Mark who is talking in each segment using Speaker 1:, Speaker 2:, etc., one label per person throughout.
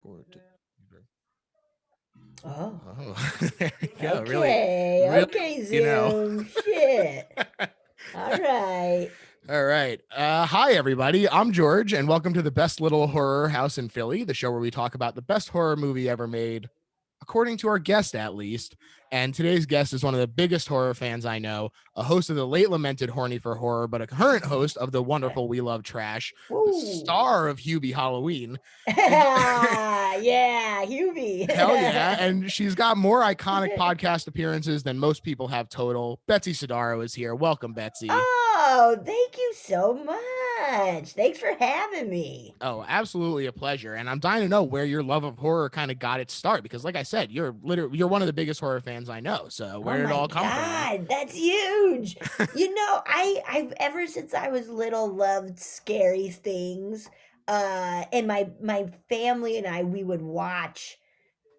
Speaker 1: Record.
Speaker 2: Oh,
Speaker 1: Oh, there you go. Really,
Speaker 2: okay.
Speaker 1: really,
Speaker 2: Okay,
Speaker 1: you know.
Speaker 2: Zoom. Shit. All right.
Speaker 1: All right. Hi, everybody. I'm George, and welcome to the Best Little Horror House in Philly, the show where we talk about the best horror movie ever made, according to our guest, at least. And today's guest is one of the biggest horror fans I know, a host of the late lamented Horny for Horror, but a current host of the wonderful We Love Trash, the
Speaker 2: Woo.
Speaker 1: star of Hubie Halloween. And
Speaker 2: Yeah, Hubie.
Speaker 1: hell yeah. And she's got more iconic podcast appearances than most people have total. Betsy Sodaro is here. Welcome, Betsy.
Speaker 2: Oh, thank you so much. Thanks for having me.
Speaker 1: Oh, absolutely a pleasure. And I'm dying to know where your love of horror kind of got its start because like I said, you're one of the biggest horror fans I know. So
Speaker 2: Oh
Speaker 1: where did it
Speaker 2: my
Speaker 1: all come from?
Speaker 2: God, that's huge. I've ever since I was little loved scary things. And my family and we would watch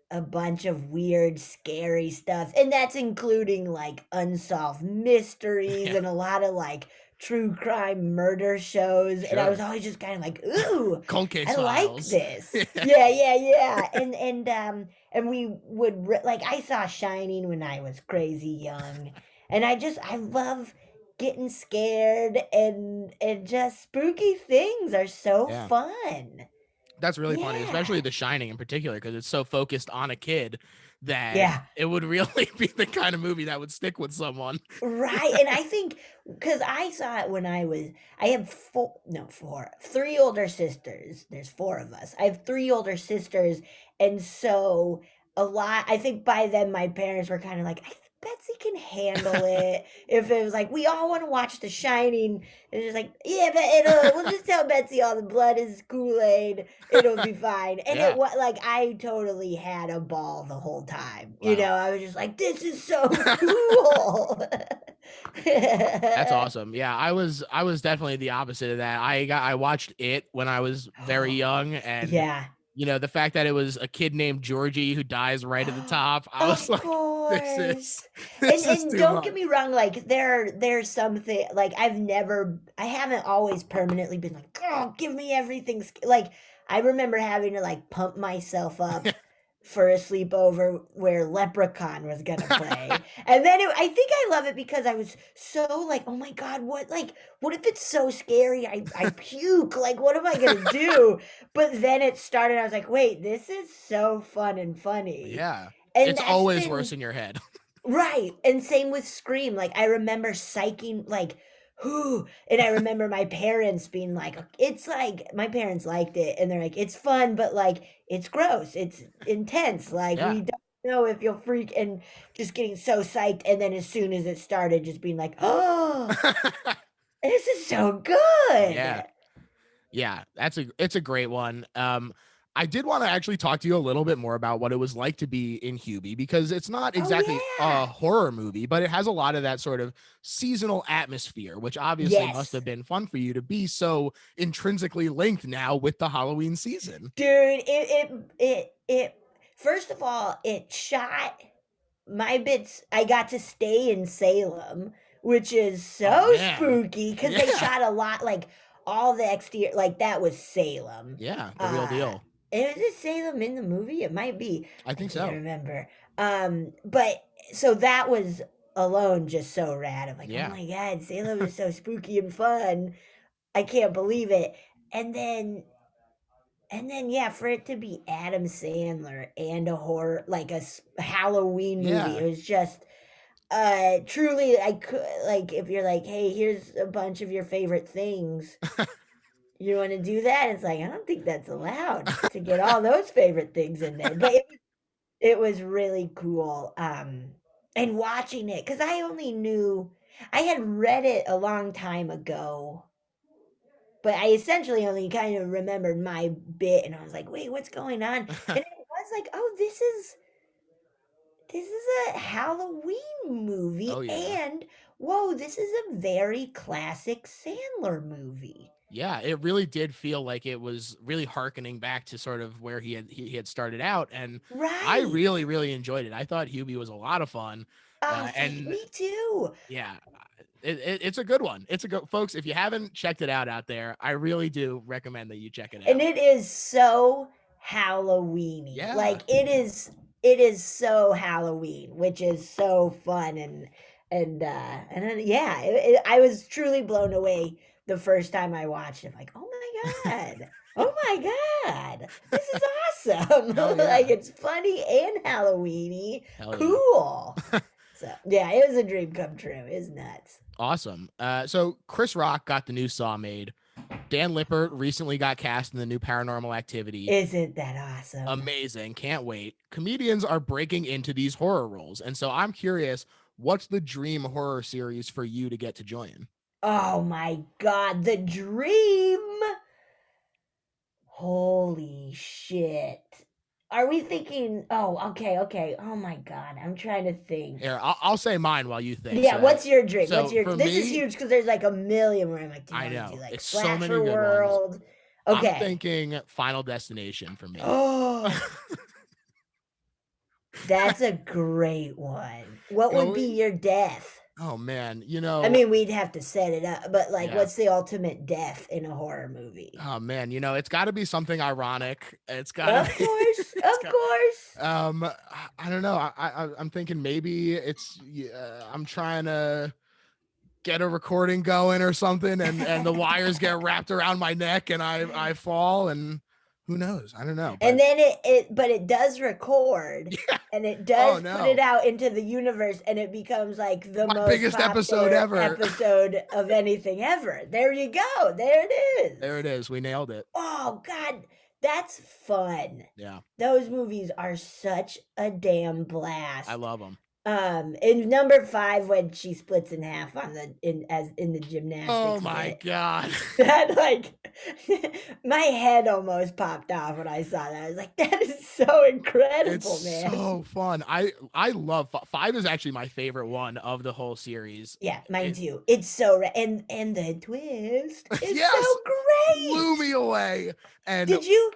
Speaker 2: a bunch of weird, scary stuff. And that's including like unsolved mysteries
Speaker 1: Yeah,
Speaker 2: and a lot of like true crime murder shows. And I was
Speaker 1: sure.
Speaker 2: always just kind of like, ooh,
Speaker 1: Cold case
Speaker 2: I like
Speaker 1: files.
Speaker 2: this. Yeah, yeah, yeah. And we would like I saw Shining when I was crazy young. And I love getting scared and just spooky things are so
Speaker 1: Yeah.
Speaker 2: fun.
Speaker 1: That's really funny, especially
Speaker 2: Yeah.
Speaker 1: The Shining in particular, because it's so focused on a kid that
Speaker 2: Yeah.
Speaker 1: it would really be the kind of movie that would stick with someone.
Speaker 2: Right, and I think because I saw it when I have 4 no, 4 3 older sisters, there's 4 of us. I have 3 older sisters, and so a lot I think by then my parents were kinda like, "I think Betsy can handle it." If it was like, "We all wanna watch The Shining," it's just like, "Yeah, but we'll just tell Betsy all the blood is Kool-Aid, it'll be fine." And it
Speaker 1: Yeah.
Speaker 2: was like, I totally had a ball the whole time,
Speaker 1: Wow.
Speaker 2: I was just like, "This is so cool."
Speaker 1: That's awesome. Yeah, I was definitely the opposite of that. I watched it when I was very young, and
Speaker 2: Yeah.
Speaker 1: the fact that it was a kid named Georgie who dies right at the top, I was
Speaker 2: Of
Speaker 1: like, this
Speaker 2: course.
Speaker 1: is
Speaker 2: And
Speaker 1: this is
Speaker 2: and
Speaker 1: too
Speaker 2: don't get
Speaker 1: much.
Speaker 2: me wrong, like, there's something like, I haven't always permanently been like, "Oh, give me everything," like, I remember having to, like, pump myself up for a sleepover where Leprechaun was gonna play, and then I think I love it because I was so like, "Oh my god, what if it's so scary I puke, like, what am I gonna do?" But then it started, I was like, "Wait, this is so fun and funny."
Speaker 1: Yeah.
Speaker 2: And
Speaker 1: It's
Speaker 2: that's
Speaker 1: always worse
Speaker 2: been
Speaker 1: in your head.
Speaker 2: right, and same with Scream, like, I remember psyching like, "Whoo," and I remember my parents being like, "It's like" my parents liked it, and they're like, "It's fun, but, like, it's gross, it's intense, like,
Speaker 1: Yeah.
Speaker 2: we don't know if you'll freak," and just getting so psyched, and then as soon as it started, just being like, "Oh, this is so
Speaker 1: Yeah.
Speaker 2: good."
Speaker 1: Yeah, it's a great one. I did want to actually talk to you a little bit more about what it was like to be in Hubie because it's not
Speaker 2: Oh,
Speaker 1: exactly a
Speaker 2: yeah.
Speaker 1: horror movie, but it has a lot of that sort of seasonal atmosphere, which obviously must
Speaker 2: Yes.
Speaker 1: have been fun for you to be so intrinsically linked now with the Halloween season.
Speaker 2: Dude, it first of all, it shot my bits I got to stay in Salem, which is
Speaker 1: Oh
Speaker 2: so
Speaker 1: man.
Speaker 2: spooky because they
Speaker 1: Yeah.
Speaker 2: shot a lot like, all the exterior like, that was Salem.
Speaker 1: Yeah, the real
Speaker 2: Uh,
Speaker 1: deal.
Speaker 2: is it Salem in the movie? It might be.
Speaker 1: I
Speaker 2: I
Speaker 1: think
Speaker 2: can't
Speaker 1: so.
Speaker 2: remember. But so that was alone just so rad. I'm like, "Oh
Speaker 1: Yeah.
Speaker 2: my god, Salem is so spooky and fun. I can't believe it." And then yeah, for it to be Adam Sandler and a horror like a Halloween movie,
Speaker 1: Yeah.
Speaker 2: it was just, truly, I could like, if you're like, "Hey, here's a bunch of your favorite things. You wanna do that?" It's like, I don't think that's allowed to get all those favorite things in there, but it was really cool, and watching it because I had read it a long time ago, but I essentially only kind of remembered my bit, and I was like, "Wait, what's going on?" And it was like, "Oh, this is a Halloween movie,
Speaker 1: Oh yeah.
Speaker 2: and whoa, this is a very classic Sandler movie."
Speaker 1: Yeah, it really did feel like it was really harkening back to sort of where he had started out, and I
Speaker 2: Right.
Speaker 1: really really enjoyed it. I thought Hubie was a lot of fun,
Speaker 2: Oh, thank
Speaker 1: and
Speaker 2: me too.
Speaker 1: yeah, it's a good one. It's a good folks. If you haven't checked it out there, I really do recommend that you check it
Speaker 2: And
Speaker 1: out.
Speaker 2: it is so Halloweeny.
Speaker 1: Yeah.
Speaker 2: Like it is so Halloween, which is so fun and then, yeah, I was truly blown away the first time I watched it. Like, oh my god, oh my god, this is awesome!
Speaker 1: Hell
Speaker 2: Like
Speaker 1: yeah.
Speaker 2: it's funny and Halloweeny,
Speaker 1: Hell yeah.
Speaker 2: cool. So yeah, it was a dream come true. It's nuts.
Speaker 1: Awesome. So Chris Rock got the new Saw made. Dan Lippert recently got cast in the new Paranormal Activity.
Speaker 2: Isn't that awesome?
Speaker 1: Amazing. Can't wait. Comedians are breaking into these horror roles. And so I'm curious, what's the dream horror series for you to get to join?
Speaker 2: Oh my god, the dream! Holy shit. Are we thinking oh, okay, okay. Oh my god, I'm trying to think.
Speaker 1: Here, I'll say mine while you think.
Speaker 2: Yeah, what's your dream? What's
Speaker 1: So
Speaker 2: your
Speaker 1: for
Speaker 2: this is
Speaker 1: me,
Speaker 2: huge because there's like a million where I'm like, do you
Speaker 1: I
Speaker 2: wanna do
Speaker 1: know
Speaker 2: like
Speaker 1: it's so many
Speaker 2: slasher
Speaker 1: good ones.
Speaker 2: world?
Speaker 1: I'm
Speaker 2: Okay.
Speaker 1: thinking Final Destination for me.
Speaker 2: Oh, that's a great one. What would be
Speaker 1: Going,
Speaker 2: your death?
Speaker 1: oh man,
Speaker 2: I mean, we'd have to set it up, but like,
Speaker 1: yeah.
Speaker 2: what's the ultimate death in a horror movie?
Speaker 1: Oh man, it's got to be something ironic. It's got to
Speaker 2: Of
Speaker 1: be.
Speaker 2: course,
Speaker 1: It's
Speaker 2: of
Speaker 1: got.
Speaker 2: course.
Speaker 1: I don't know. I'm thinking maybe it's. I'm trying to get a recording going or something, and the wires get wrapped around my neck, and I fall, and who knows? I don't know,
Speaker 2: And
Speaker 1: but
Speaker 2: then it does record,
Speaker 1: yeah.
Speaker 2: and it
Speaker 1: Oh
Speaker 2: does put it
Speaker 1: no,
Speaker 2: out into the universe, and it becomes like the
Speaker 1: my
Speaker 2: most
Speaker 1: biggest episode
Speaker 2: popular
Speaker 1: ever.
Speaker 2: episode of anything ever. There you go. There it
Speaker 1: There
Speaker 2: is.
Speaker 1: it is. We nailed it.
Speaker 2: Oh god, that's fun.
Speaker 1: Yeah,
Speaker 2: Those movies are such a damn
Speaker 1: I
Speaker 2: blast.
Speaker 1: love them.
Speaker 2: In number 5 when she splits in half on the
Speaker 1: Oh
Speaker 2: gymnastics
Speaker 1: my
Speaker 2: bit.
Speaker 1: god.
Speaker 2: That, like my head almost popped off when I saw that. I was like, "That is so
Speaker 1: It's
Speaker 2: incredible, man."
Speaker 1: so fun. I love five is actually my favorite one of the whole series.
Speaker 2: Yeah, mine
Speaker 1: It
Speaker 2: too. It's so and the twist is so
Speaker 1: yes, blew
Speaker 2: great.
Speaker 1: me away. And
Speaker 2: Did you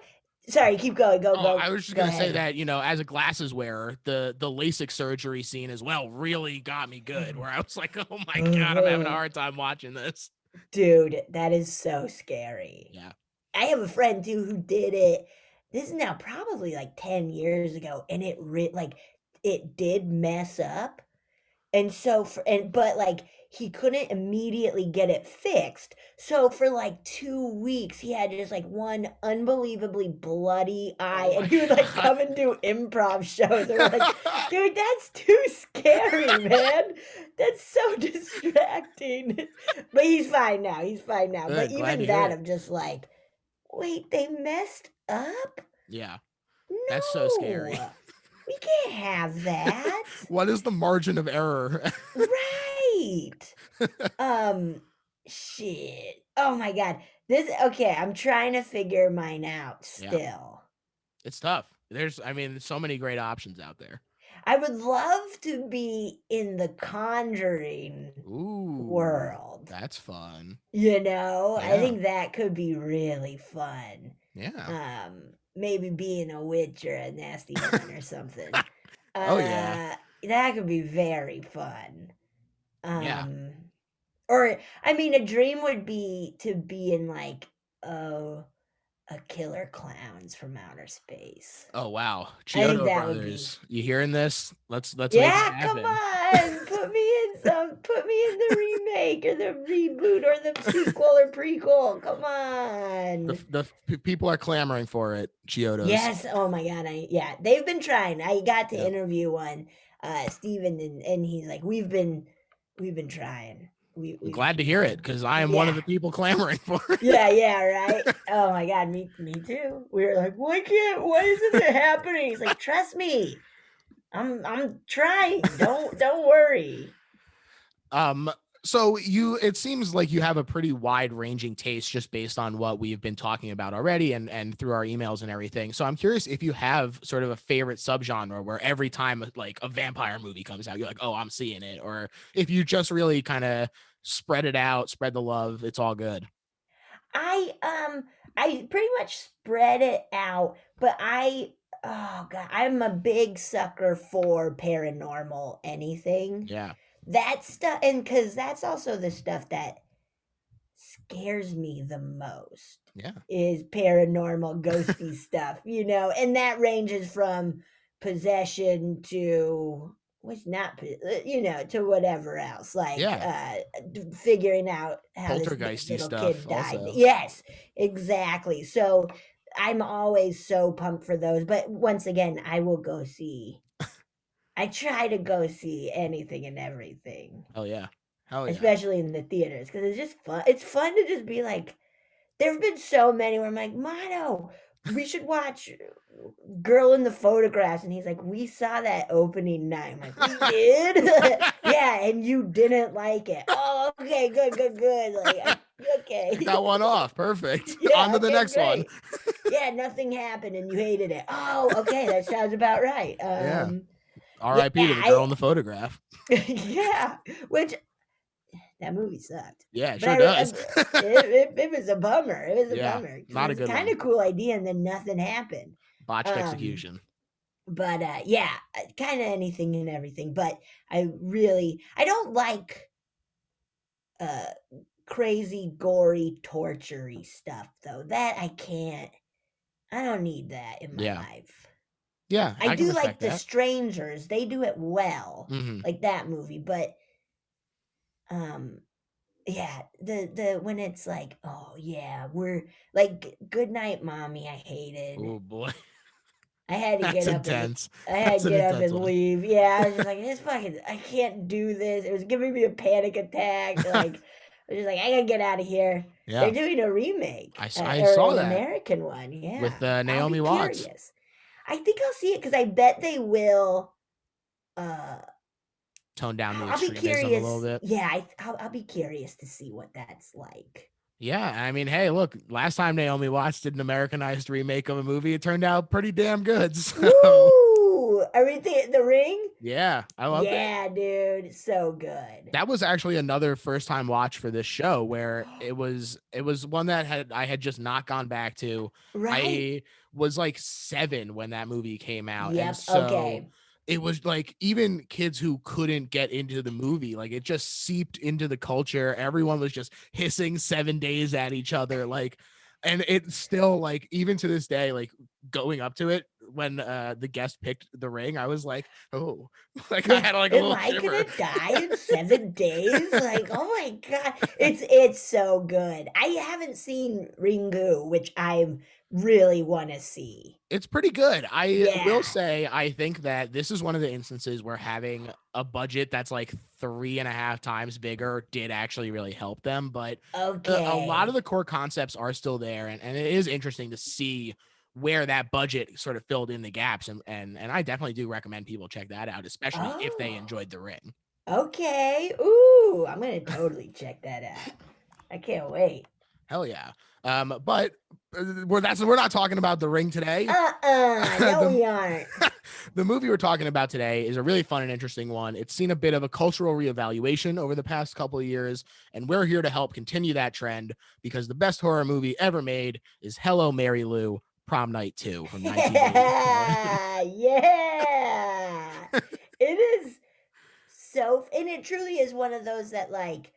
Speaker 2: Sorry, keep going. Go,
Speaker 1: oh,
Speaker 2: go,
Speaker 1: I was just
Speaker 2: go
Speaker 1: gonna say
Speaker 2: ahead.
Speaker 1: that as a glasses wearer, the LASIK surgery scene as well really got me good. Where I was like, oh my god, I'm having a hard time watching this.
Speaker 2: Dude, that is so scary.
Speaker 1: Yeah.
Speaker 2: I have a friend too who did it. This is now probably like 10 years ago, and like it did mess up. And so but like he couldn't immediately get it fixed. So for like 2 weeks he had just like one unbelievably bloody
Speaker 1: Oh
Speaker 2: eye, and
Speaker 1: my
Speaker 2: he would like
Speaker 1: god.
Speaker 2: come and do improv shows. And we're like, dude, that's too scary, man. That's so distracting. But he's fine now. He's fine now. But
Speaker 1: Good. Glad
Speaker 2: even
Speaker 1: to hear
Speaker 2: that,
Speaker 1: it.
Speaker 2: I'm just like, wait, they messed up?
Speaker 1: Yeah. That's so scary.
Speaker 2: No. We can't have that.
Speaker 1: What is the margin of error?
Speaker 2: Right. Um, shit. Oh my god. Okay, I'm trying to figure mine out
Speaker 1: Yeah.
Speaker 2: still.
Speaker 1: It's tough. There's so many great options out there.
Speaker 2: I would love to be in the Conjuring
Speaker 1: Ooh,
Speaker 2: world.
Speaker 1: that's fun.
Speaker 2: I
Speaker 1: Yeah.
Speaker 2: think that could be really fun.
Speaker 1: Yeah.
Speaker 2: Maybe being a witch or a nasty nun or something.
Speaker 1: Oh yeah.
Speaker 2: That could be very fun.
Speaker 1: Yeah.
Speaker 2: Um, or I mean, a dream would be to be in like, oh, a Killer Clowns from Outer Space.
Speaker 1: Oh wow.
Speaker 2: I think
Speaker 1: Chiodo
Speaker 2: that would be
Speaker 1: Brothers. You hearing this? Let's make it
Speaker 2: yeah, come
Speaker 1: happen.
Speaker 2: on, put me in the remake or the reboot or the sequel or prequel. Come
Speaker 1: The
Speaker 2: on.
Speaker 1: people are clamoring for it. Chiodos.
Speaker 2: Yes, oh my god, yeah, they've been trying. I got to
Speaker 1: Yeah.
Speaker 2: interview one, Steven, and he's like, we've been trying.
Speaker 1: I'm
Speaker 2: We've
Speaker 1: glad to hear it because I am one of
Speaker 2: yeah.
Speaker 1: the people clamoring for it.
Speaker 2: Yeah, yeah, right? Oh my god, me too. We were like, why isn't it happening?" He's like, "Trust me. I'm trying. Don't worry."
Speaker 1: Um, so it seems like you have a pretty wide ranging taste just based on what we've been talking about already and through our emails and everything. So I'm curious if you have sort of a favorite subgenre where every time like a vampire movie comes out, you're like, oh, I'm seeing it. Or if you just really kind of spread it out, spread the love, it's all good.
Speaker 2: I pretty much spread it out, but oh god, I'm a big sucker for paranormal anything.
Speaker 1: Yeah.
Speaker 2: That stuff, and because that's also the stuff that scares me the most.
Speaker 1: Yeah.
Speaker 2: is paranormal, ghosty stuff, you know, and that ranges from possession to what's not, you know, to whatever else, like
Speaker 1: Yeah.
Speaker 2: figuring out how this dead
Speaker 1: Poltergeisty
Speaker 2: little
Speaker 1: stuff
Speaker 2: kid died.
Speaker 1: also.
Speaker 2: Yes, exactly. So I'm always so pumped for those. But once again, I will go see. I try to go see anything and everything,
Speaker 1: Hell yeah. Hell yeah.
Speaker 2: especially in the theaters, because it's just fun. It's fun to just be like, there have been so many where I'm like, Mono, we should watch Girl in the Photographs. And he's like, we saw that opening night. I'm like, we did? Yeah, and you didn't like it. Oh, okay, good, good, good. Like,
Speaker 1: Check
Speaker 2: okay.
Speaker 1: that one off. Perfect. On
Speaker 2: Yeah,
Speaker 1: to the
Speaker 2: okay,
Speaker 1: next one.
Speaker 2: great. Yeah, nothing happened and you hated it. Oh, okay, that sounds about right.
Speaker 1: Yeah.
Speaker 2: Yeah,
Speaker 1: R.I.P. to the girl
Speaker 2: I
Speaker 1: in the photograph.
Speaker 2: yeah, which that movie sucked.
Speaker 1: Yeah, it
Speaker 2: But
Speaker 1: sure does.
Speaker 2: it was a bummer. It was a
Speaker 1: Yeah.
Speaker 2: bummer because it
Speaker 1: Not a
Speaker 2: was a
Speaker 1: good
Speaker 2: kind
Speaker 1: one.
Speaker 2: of cool idea, and then nothing happened.
Speaker 1: Botched
Speaker 2: Um,
Speaker 1: execution.
Speaker 2: but yeah, kind of anything and everything. But I don't like uh crazy, gory, tortury stuff though. That I can't. I don't need that in my
Speaker 1: Yeah.
Speaker 2: life.
Speaker 1: Yeah.
Speaker 2: I
Speaker 1: I can
Speaker 2: do
Speaker 1: respect
Speaker 2: like The
Speaker 1: that.
Speaker 2: Strangers. They do it well,
Speaker 1: Hmm.
Speaker 2: like that movie. But um, yeah, the when it's like, "Oh, yeah, we're like, Good Night, Mommy," I hated.
Speaker 1: Oh boy.
Speaker 2: I had to
Speaker 1: That's
Speaker 2: get up and
Speaker 1: intense.
Speaker 2: I had
Speaker 1: That's
Speaker 2: to
Speaker 1: an
Speaker 2: get up
Speaker 1: intense
Speaker 2: and
Speaker 1: one.
Speaker 2: leave. Yeah, I was just like, "This fucking I can't do this." It was giving me a panic attack, like, I was just like, "I gotta get out of here." They're
Speaker 1: Yeah.
Speaker 2: doing a remake,
Speaker 1: I
Speaker 2: or
Speaker 1: saw
Speaker 2: an
Speaker 1: that
Speaker 2: American one, yeah.
Speaker 1: with
Speaker 2: I'll be
Speaker 1: Naomi Watts.
Speaker 2: curious. I think I'll see it because I bet they will, uh
Speaker 1: Tone down the
Speaker 2: I'll be
Speaker 1: extremism a little
Speaker 2: curious.
Speaker 1: bit.
Speaker 2: Yeah, I'll be curious to see what that's like.
Speaker 1: Yeah, I mean, hey, look, last time Naomi Watts did an Americanized remake of a movie, it turned out pretty damn good. So,
Speaker 2: Woo! Are we the Ring?
Speaker 1: yeah, I loved it.
Speaker 2: Yeah, dude, so good.
Speaker 1: That was actually another first time watch for this show where it was one that I had just not gone back to.
Speaker 2: Right?
Speaker 1: I was like 7 when that movie came out, and
Speaker 2: Yep,
Speaker 1: so
Speaker 2: okay.
Speaker 1: it was like even kids who couldn't get into the movie, like it just seeped into the culture. Everyone was just hissing 7 days at each other, like, and it's still like even to this day, like going up to it when the guest picked The Ring, I was like, oh, like I
Speaker 2: Yeah,
Speaker 1: had like a
Speaker 2: am
Speaker 1: little
Speaker 2: I
Speaker 1: shiver.
Speaker 2: gonna die in 7 days? Like, oh my god, it's so good. I haven't seen Ringu, which I really wanna see.
Speaker 1: It's pretty good. I will
Speaker 2: Yeah,
Speaker 1: say, I think that this is one of the instances where having a budget that's like 3.5 times bigger did actually really help them. But a lot of
Speaker 2: okay.
Speaker 1: the core concepts are still there, and it is interesting to see where that budget sort of filled in the gaps. And I definitely do recommend people check that out, especially if they
Speaker 2: Oh,
Speaker 1: enjoyed The Ring.
Speaker 2: okay. Ooh, I'm gonna totally check that out. I can't wait.
Speaker 1: Hell yeah. But we're not talking about The Ring today.
Speaker 2: No,
Speaker 1: the
Speaker 2: we aren't.
Speaker 1: the movie we're talking about today is a really fun and interesting one. It's seen a bit of a cultural reevaluation over the past couple of years, and we're here to help continue that trend because the best horror movie ever made is Hello Mary Lou Prom Night 2 from 1987.
Speaker 2: Yeah. It is and it truly is one of those that, like,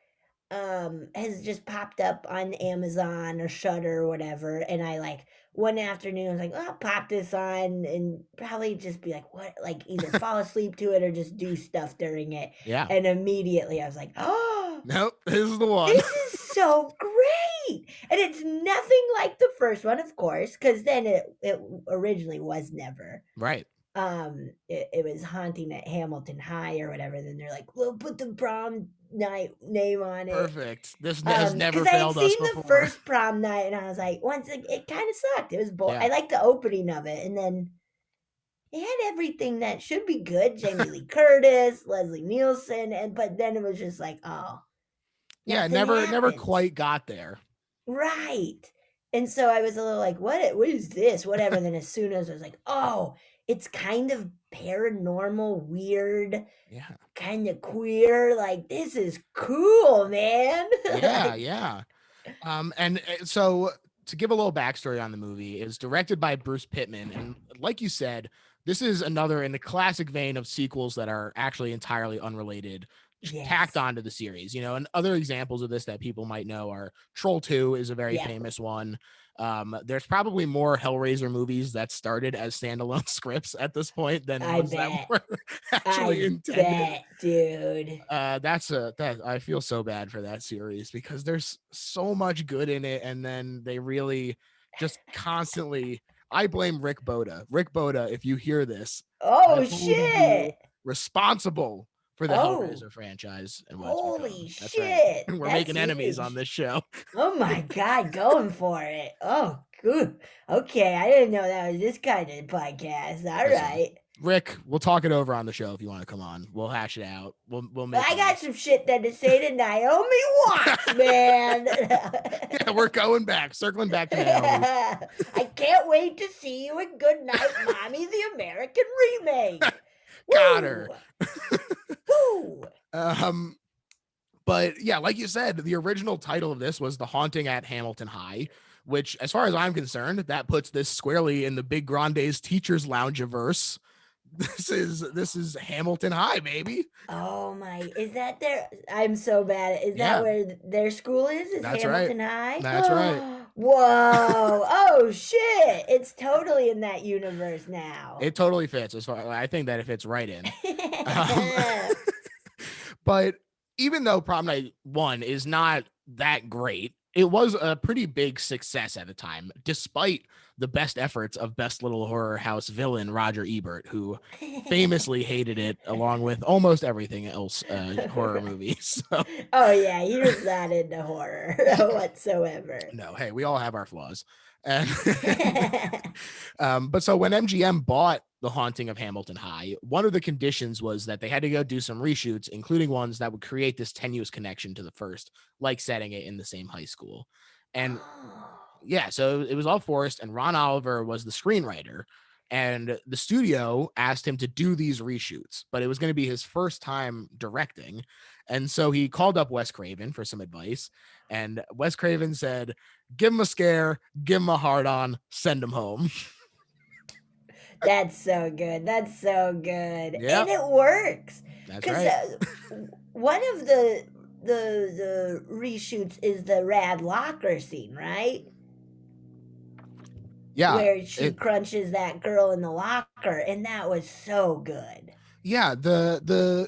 Speaker 2: has just popped up on Amazon or Shudder or whatever, and I, like, one afternoon, I was like, "Well, I'll pop this on," and probably just be like, "What?" Like, either fall asleep to it or just do stuff during it,
Speaker 1: Yeah.
Speaker 2: and immediately I was like, "Oh,
Speaker 1: Nope. This is the one.
Speaker 2: this is so great!" And it's nothing like the first one, of course, because then it originally was never.
Speaker 1: Right.
Speaker 2: It was Haunting at Hamilton High or whatever, then they're like, "We'll put the Prom Night name on it."
Speaker 1: Perfect. This has never
Speaker 2: Because I had
Speaker 1: failed us
Speaker 2: seen the
Speaker 1: before.
Speaker 2: first Prom Night, and I was like, once it kinda sucked, it was
Speaker 1: Yeah.
Speaker 2: I liked the opening of it, and then it had everything that should be good, Jamie Lee Curtis, Leslie Nielsen, but then it was just like, "Oh,
Speaker 1: Yeah.
Speaker 2: nothing
Speaker 1: Never
Speaker 2: happens."
Speaker 1: quite got there.
Speaker 2: Right. And so I was a little like, what is this? Whatever." Then as soon as I was like, "Oh, it's kind of paranormal, weird,
Speaker 1: Yeah.
Speaker 2: kind of queer. Like, this is cool, man."
Speaker 1: Yeah.
Speaker 2: Like,
Speaker 1: Yeah. And so to give a little backstory on the movie, is directed by Bruce Pittman, and like you said, this is another in the classic vein of sequels that are actually entirely unrelated. tacked
Speaker 2: Yes.
Speaker 1: onto the series, and other examples of this that people might know are Troll 2 is a very
Speaker 2: Yeah.
Speaker 1: famous one. There's probably more Hellraiser movies that started as standalone scripts at this point than
Speaker 2: I
Speaker 1: ones that
Speaker 2: bet.
Speaker 1: were actually
Speaker 2: I
Speaker 1: intended.
Speaker 2: bet, dude.
Speaker 1: That I feel so bad for that series because there's so much good in it, and then they really just constantly. I blame Rick Boda. Rick Boda, if you hear this, I
Speaker 2: Oh
Speaker 1: hold you
Speaker 2: shit.
Speaker 1: responsible for the
Speaker 2: Oh.
Speaker 1: Hellraiser franchise and what's become.
Speaker 2: Holy
Speaker 1: That's right.
Speaker 2: shit.
Speaker 1: We're
Speaker 2: That's
Speaker 1: making enemies on
Speaker 2: huge.
Speaker 1: this show.
Speaker 2: Oh my god, going for it. Oh, good. Okay, I didn't know that was this kind of podcast. All
Speaker 1: Listen,
Speaker 2: right.
Speaker 1: Rick, we'll talk it over on the show if you want to come on. We'll hash it out. We'll
Speaker 2: Well,
Speaker 1: make
Speaker 2: I got
Speaker 1: a
Speaker 2: some shit then to say to Naomi Watts, man.
Speaker 1: yeah, we're going back, circling back to Naomi.
Speaker 2: I can't wait to see you in Good Night, Mommy, the American remake.
Speaker 1: Got her.
Speaker 2: Woo! Woo!
Speaker 1: Um, but yeah, like you said, the original title of this was The Haunting at Hamilton High, which, as far as I'm concerned, that puts this squarely in the Big Grande's Teachers Lounge-averse. This is Hamilton High, baby.
Speaker 2: Oh my, is that their I'm so bad. Is that
Speaker 1: Yeah,
Speaker 2: where their school is? Is
Speaker 1: that's right.
Speaker 2: Hamilton High?
Speaker 1: That's right.
Speaker 2: Whoa. Oh shit. It's totally in that universe now.
Speaker 1: It totally fits as far. I think that it fits right in. Um, but even though Prom Night 1 is not that great, it was a pretty big success at the time, despite the best efforts of best little horror house villain Roger Ebert, who famously hated it along with almost everything else horror
Speaker 2: Right.
Speaker 1: movies. So,
Speaker 2: Oh yeah, he was not into horror whatsoever.
Speaker 1: no, hey, we all have our flaws. And but so when MGM bought The Haunting of Hamilton High, one of the conditions was that they had to go do some reshoots, including ones that would create this tenuous connection to the first, like setting it in the same high school. And
Speaker 2: Oh.
Speaker 1: yeah, so it was all forced, and Ron Oliver was the screenwriter. And the studio asked him to do these reshoots, but it was going to be his first time directing. And so he called up Wes Craven for some advice. And Wes Craven said, give him a scare, give him a hard on, send him home.
Speaker 2: That's so good. That's so good.
Speaker 1: Yep,
Speaker 2: And it works.
Speaker 1: that's
Speaker 2: Cuz
Speaker 1: right.
Speaker 2: one of the reshoots is the rad locker scene, right?
Speaker 1: Yeah.
Speaker 2: Where she
Speaker 1: It
Speaker 2: crunches that girl in the locker, and that was so good.
Speaker 1: yeah,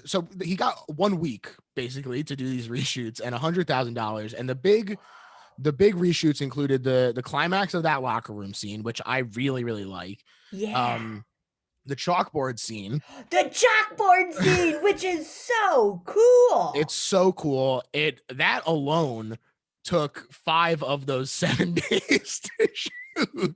Speaker 1: so he got 1 week basically to do these reshoots and $100,000. And the big reshoots included the climax of that locker room scene, which I really, really like.
Speaker 2: Yeah.
Speaker 1: Um, the chalkboard scene.
Speaker 2: The chalkboard scene, which is so cool.
Speaker 1: It's so cool. That alone took 5 of those 7 days to shoot.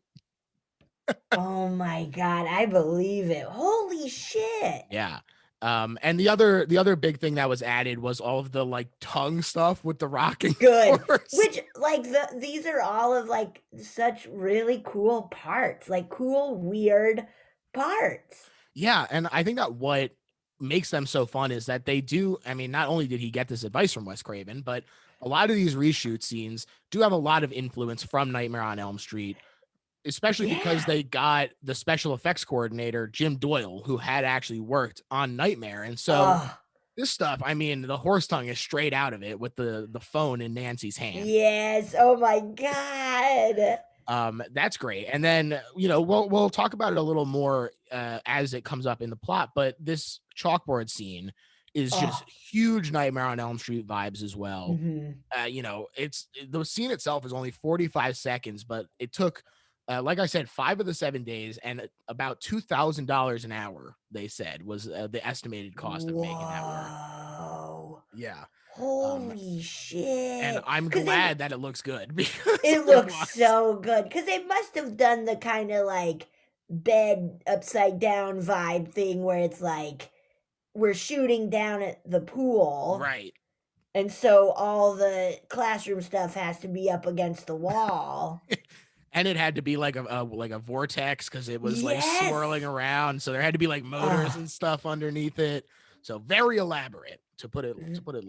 Speaker 2: Oh my god, I believe it. Holy shit.
Speaker 1: Yeah. And the other big thing that was added was all of the like tongue stuff with the rocking
Speaker 2: Good.
Speaker 1: horse.
Speaker 2: Which like these are all of like such really cool parts, like cool weird parts.
Speaker 1: Yeah, and I think that what makes them so fun is that they do. I mean, not only did he get this advice from Wes Craven, but a lot of these reshoot scenes do have a lot of influence from Nightmare on Elm Street, especially because
Speaker 2: Yeah.
Speaker 1: they got the special effects coordinator, Jim Doyle, who had actually worked on Nightmare. And so
Speaker 2: Oh,
Speaker 1: this stuff, I mean, the horse tongue is straight out of it with the phone in Nancy's hand.
Speaker 2: yes. Oh my god.
Speaker 1: That's great. And then, we'll talk about it a little more as it comes up in the plot, but this chalkboard scene is just
Speaker 2: Oh.
Speaker 1: huge Nightmare on Elm Street vibes as well.
Speaker 2: Mhm.
Speaker 1: It's the scene itself is only 45 seconds, but it took like I said, 5 of the 7 days and about $2,000 an hour, they said, was the estimated cost of making that work.
Speaker 2: Whoa.
Speaker 1: Yeah. Um,
Speaker 2: Holy
Speaker 1: and
Speaker 2: shit.
Speaker 1: I'm
Speaker 2: Cuz they
Speaker 1: glad that it looks good because
Speaker 2: it
Speaker 1: it
Speaker 2: looks
Speaker 1: was.
Speaker 2: so good cuz they must have done the kind of like bed upside down vibe thing where it's like we're shooting down at the pool.
Speaker 1: Right.
Speaker 2: And so all the classroom stuff has to be up against the wall.
Speaker 1: And it had to be like a vortex because it was like swirling
Speaker 2: Yes.
Speaker 1: around. So there had to be like motors
Speaker 2: Oh,
Speaker 1: and stuff underneath it. So very elaborate to put it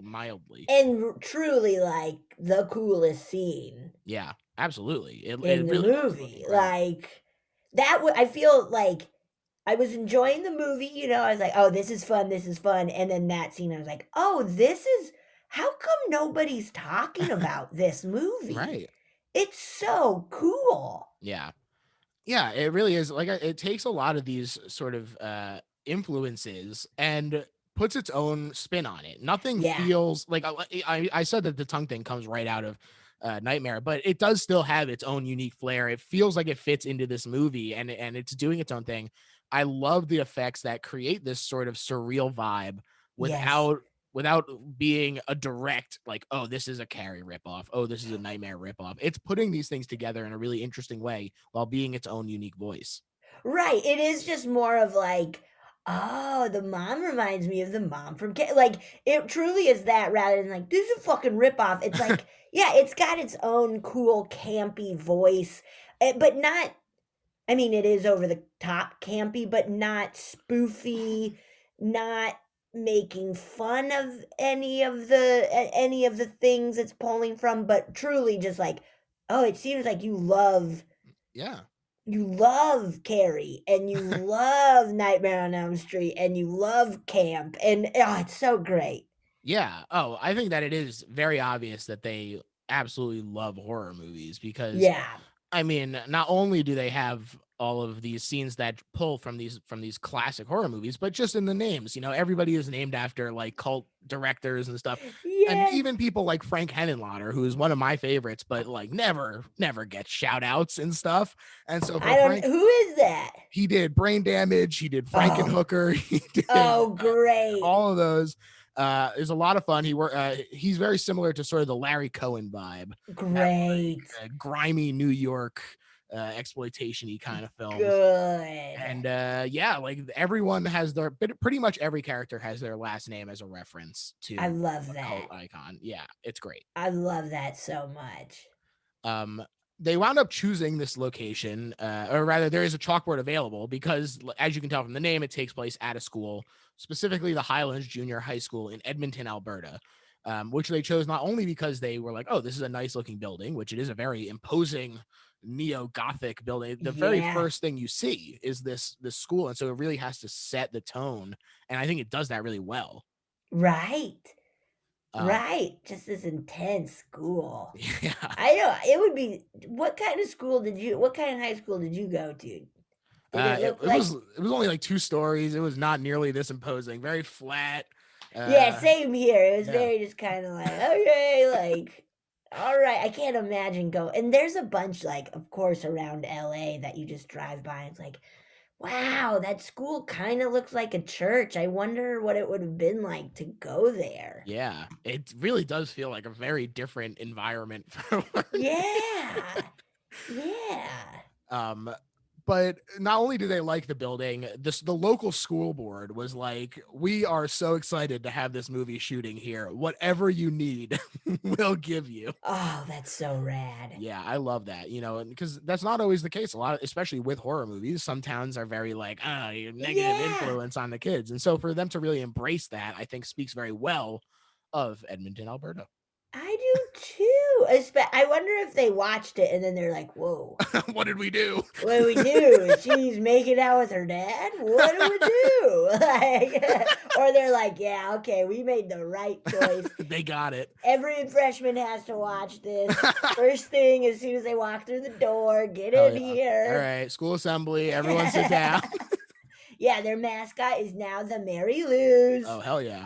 Speaker 1: mildly.
Speaker 2: and truly like the coolest scene
Speaker 1: Yeah, absolutely. It
Speaker 2: in the
Speaker 1: really does look
Speaker 2: movie.
Speaker 1: incredible.
Speaker 2: Like that would I feel like I was enjoying the movie, you know, I was like, "Oh, this is fun," and then that scene, I was like, "Oh, this is how come nobody's talking about this movie?
Speaker 1: Right.
Speaker 2: It's so cool."
Speaker 1: Yeah. Yeah, it really is. Like, it takes a lot of these sort of influences and puts its own spin on it. Nothing
Speaker 2: Yeah.
Speaker 1: feels like I said that the tongue thing comes right out of Nightmare, but it does still have its own unique flair. It feels like it fits into this movie, and it's doing its own thing. I love the effects that create this sort of surreal vibe
Speaker 2: Yes.
Speaker 1: without being a direct like, oh, this is a Carrie ripoff. Oh, this is a Nightmare ripoff. It's putting these things together in a really interesting way while being its own unique voice.
Speaker 2: Right, it is just more of like, "Oh, the mom reminds me of the mom from Ca," like, it truly is that rather than like, "This is a fucking ripoff." It's like, yeah, it's got its own cool campy voice, but not, I mean, it is over the top campy, but not spoofy, not making fun of any of the things it's pulling from, but truly just like, "Oh, it seems like
Speaker 1: Yeah.
Speaker 2: you love Carrie, and you love Nightmare on Elm Street, and you love camp, and, oh, it's so great."
Speaker 1: Yeah. Oh, I think that it is very obvious that they absolutely love horror movies because
Speaker 2: Yeah.
Speaker 1: I mean, not only do they have all of these scenes that pull from these classic horror movies, but just in the names, everybody is named after like cult directors and stuff. And
Speaker 2: Yes.
Speaker 1: even people like Frank Henenlotter, who is one of my favorites, but like never gets shout outs and stuff. And so for
Speaker 2: I don't
Speaker 1: Frank,
Speaker 2: who is that?
Speaker 1: he did Brain Damage, he did
Speaker 2: Oh.
Speaker 1: Frankenhooker, he did
Speaker 2: Oh, great.
Speaker 1: all of those. Is a lot of fun. He's very similar to sort of the Larry Cohen vibe, that
Speaker 2: Great.
Speaker 1: grimy New York exploitation-y kind of films.
Speaker 2: Good.
Speaker 1: And yeah, like everyone has pretty much every character has their last name as a reference
Speaker 2: I
Speaker 1: to
Speaker 2: love
Speaker 1: a cult
Speaker 2: that.
Speaker 1: icon. Yeah, it's great.
Speaker 2: I love that so much.
Speaker 1: Um, they wound up choosing this location, or rather, there is a chalkboard available because, as you can tell from the name, it takes place at a school, specifically the Highlands Junior High School in Edmonton, Alberta, which they chose not only because they were like, oh, this is a nice looking building, which it is a very imposing neo-Gothic building. The very
Speaker 2: Yeah.
Speaker 1: first thing you see is this school, and so it really has to set the tone, and I think it does that really well.
Speaker 2: Right.
Speaker 1: Um,
Speaker 2: Right. Just this intense school.
Speaker 1: yeah.
Speaker 2: I know, it would be what kind of high school did you go to? Did it
Speaker 1: It,
Speaker 2: look
Speaker 1: it was
Speaker 2: like,
Speaker 1: it was only like 2 stories. It was not nearly this imposing. Very flat.
Speaker 2: yeah,
Speaker 1: Uh,
Speaker 2: same here. It was
Speaker 1: yeah,
Speaker 2: very just kinda like, "Okay, like, alright." I can't imagine go and there's a bunch, like, of course, around LA that you just drive by, and it's like, "Wow, that school kinda looks like a church. I wonder what it would have been like to go there."
Speaker 1: yeah. It really does feel like a very different environment for learning.
Speaker 2: Yeah. Yeah.
Speaker 1: Um, but not only do they like the building, the local school board was like, "We are so excited to have this movie shooting here. Whatever you need, we'll give you."
Speaker 2: Oh, that's so rad.
Speaker 1: Yeah, I love that, because that's not always the case. A lot, especially with horror movies, some towns are very like, your negative
Speaker 2: Yeah.
Speaker 1: influence on the kids. And so for them to really embrace that, I think speaks very well of Edmonton, Alberta.
Speaker 2: I do too. I wonder if they watched it and then they're like, "Whoa,
Speaker 1: What did we do?
Speaker 2: what do we do? She's making out with her dad? What do we do?" Like, or they're like, "Yeah, okay, we made the right choice.
Speaker 1: They got it.
Speaker 2: Every freshman has to watch this. First thing as soon as they walk through the door, get
Speaker 1: Hell
Speaker 2: in
Speaker 1: yeah. All
Speaker 2: here."
Speaker 1: right, school assembly, everyone sit down.
Speaker 2: Yeah, their mascot is now the Mary Lou's,
Speaker 1: Oh, hell yeah.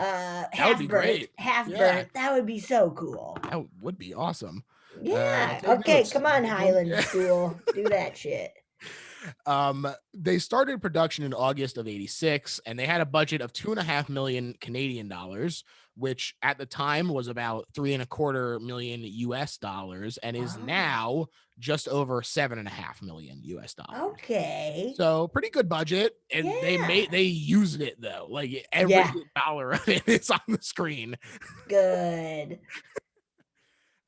Speaker 1: That would be great.
Speaker 2: half
Speaker 1: Yeah,
Speaker 2: burnt. That would be so cool.
Speaker 1: that would be awesome.
Speaker 2: Yeah.
Speaker 1: Take
Speaker 2: Okay,
Speaker 1: notes.
Speaker 2: come on,
Speaker 1: Everyone.
Speaker 2: Highland School. Do that shit.
Speaker 1: They started production in August of '86, and they had a budget of 2.5 million Canadian dollars, which at the time was about 3.25 million US dollars, and is
Speaker 2: Oh,
Speaker 1: now just over 7.5 million US dollars.
Speaker 2: okay.
Speaker 1: So pretty good budget, and
Speaker 2: Yeah.
Speaker 1: they used it though. Like every
Speaker 2: Yeah,
Speaker 1: dollar of it is on the screen.
Speaker 2: good.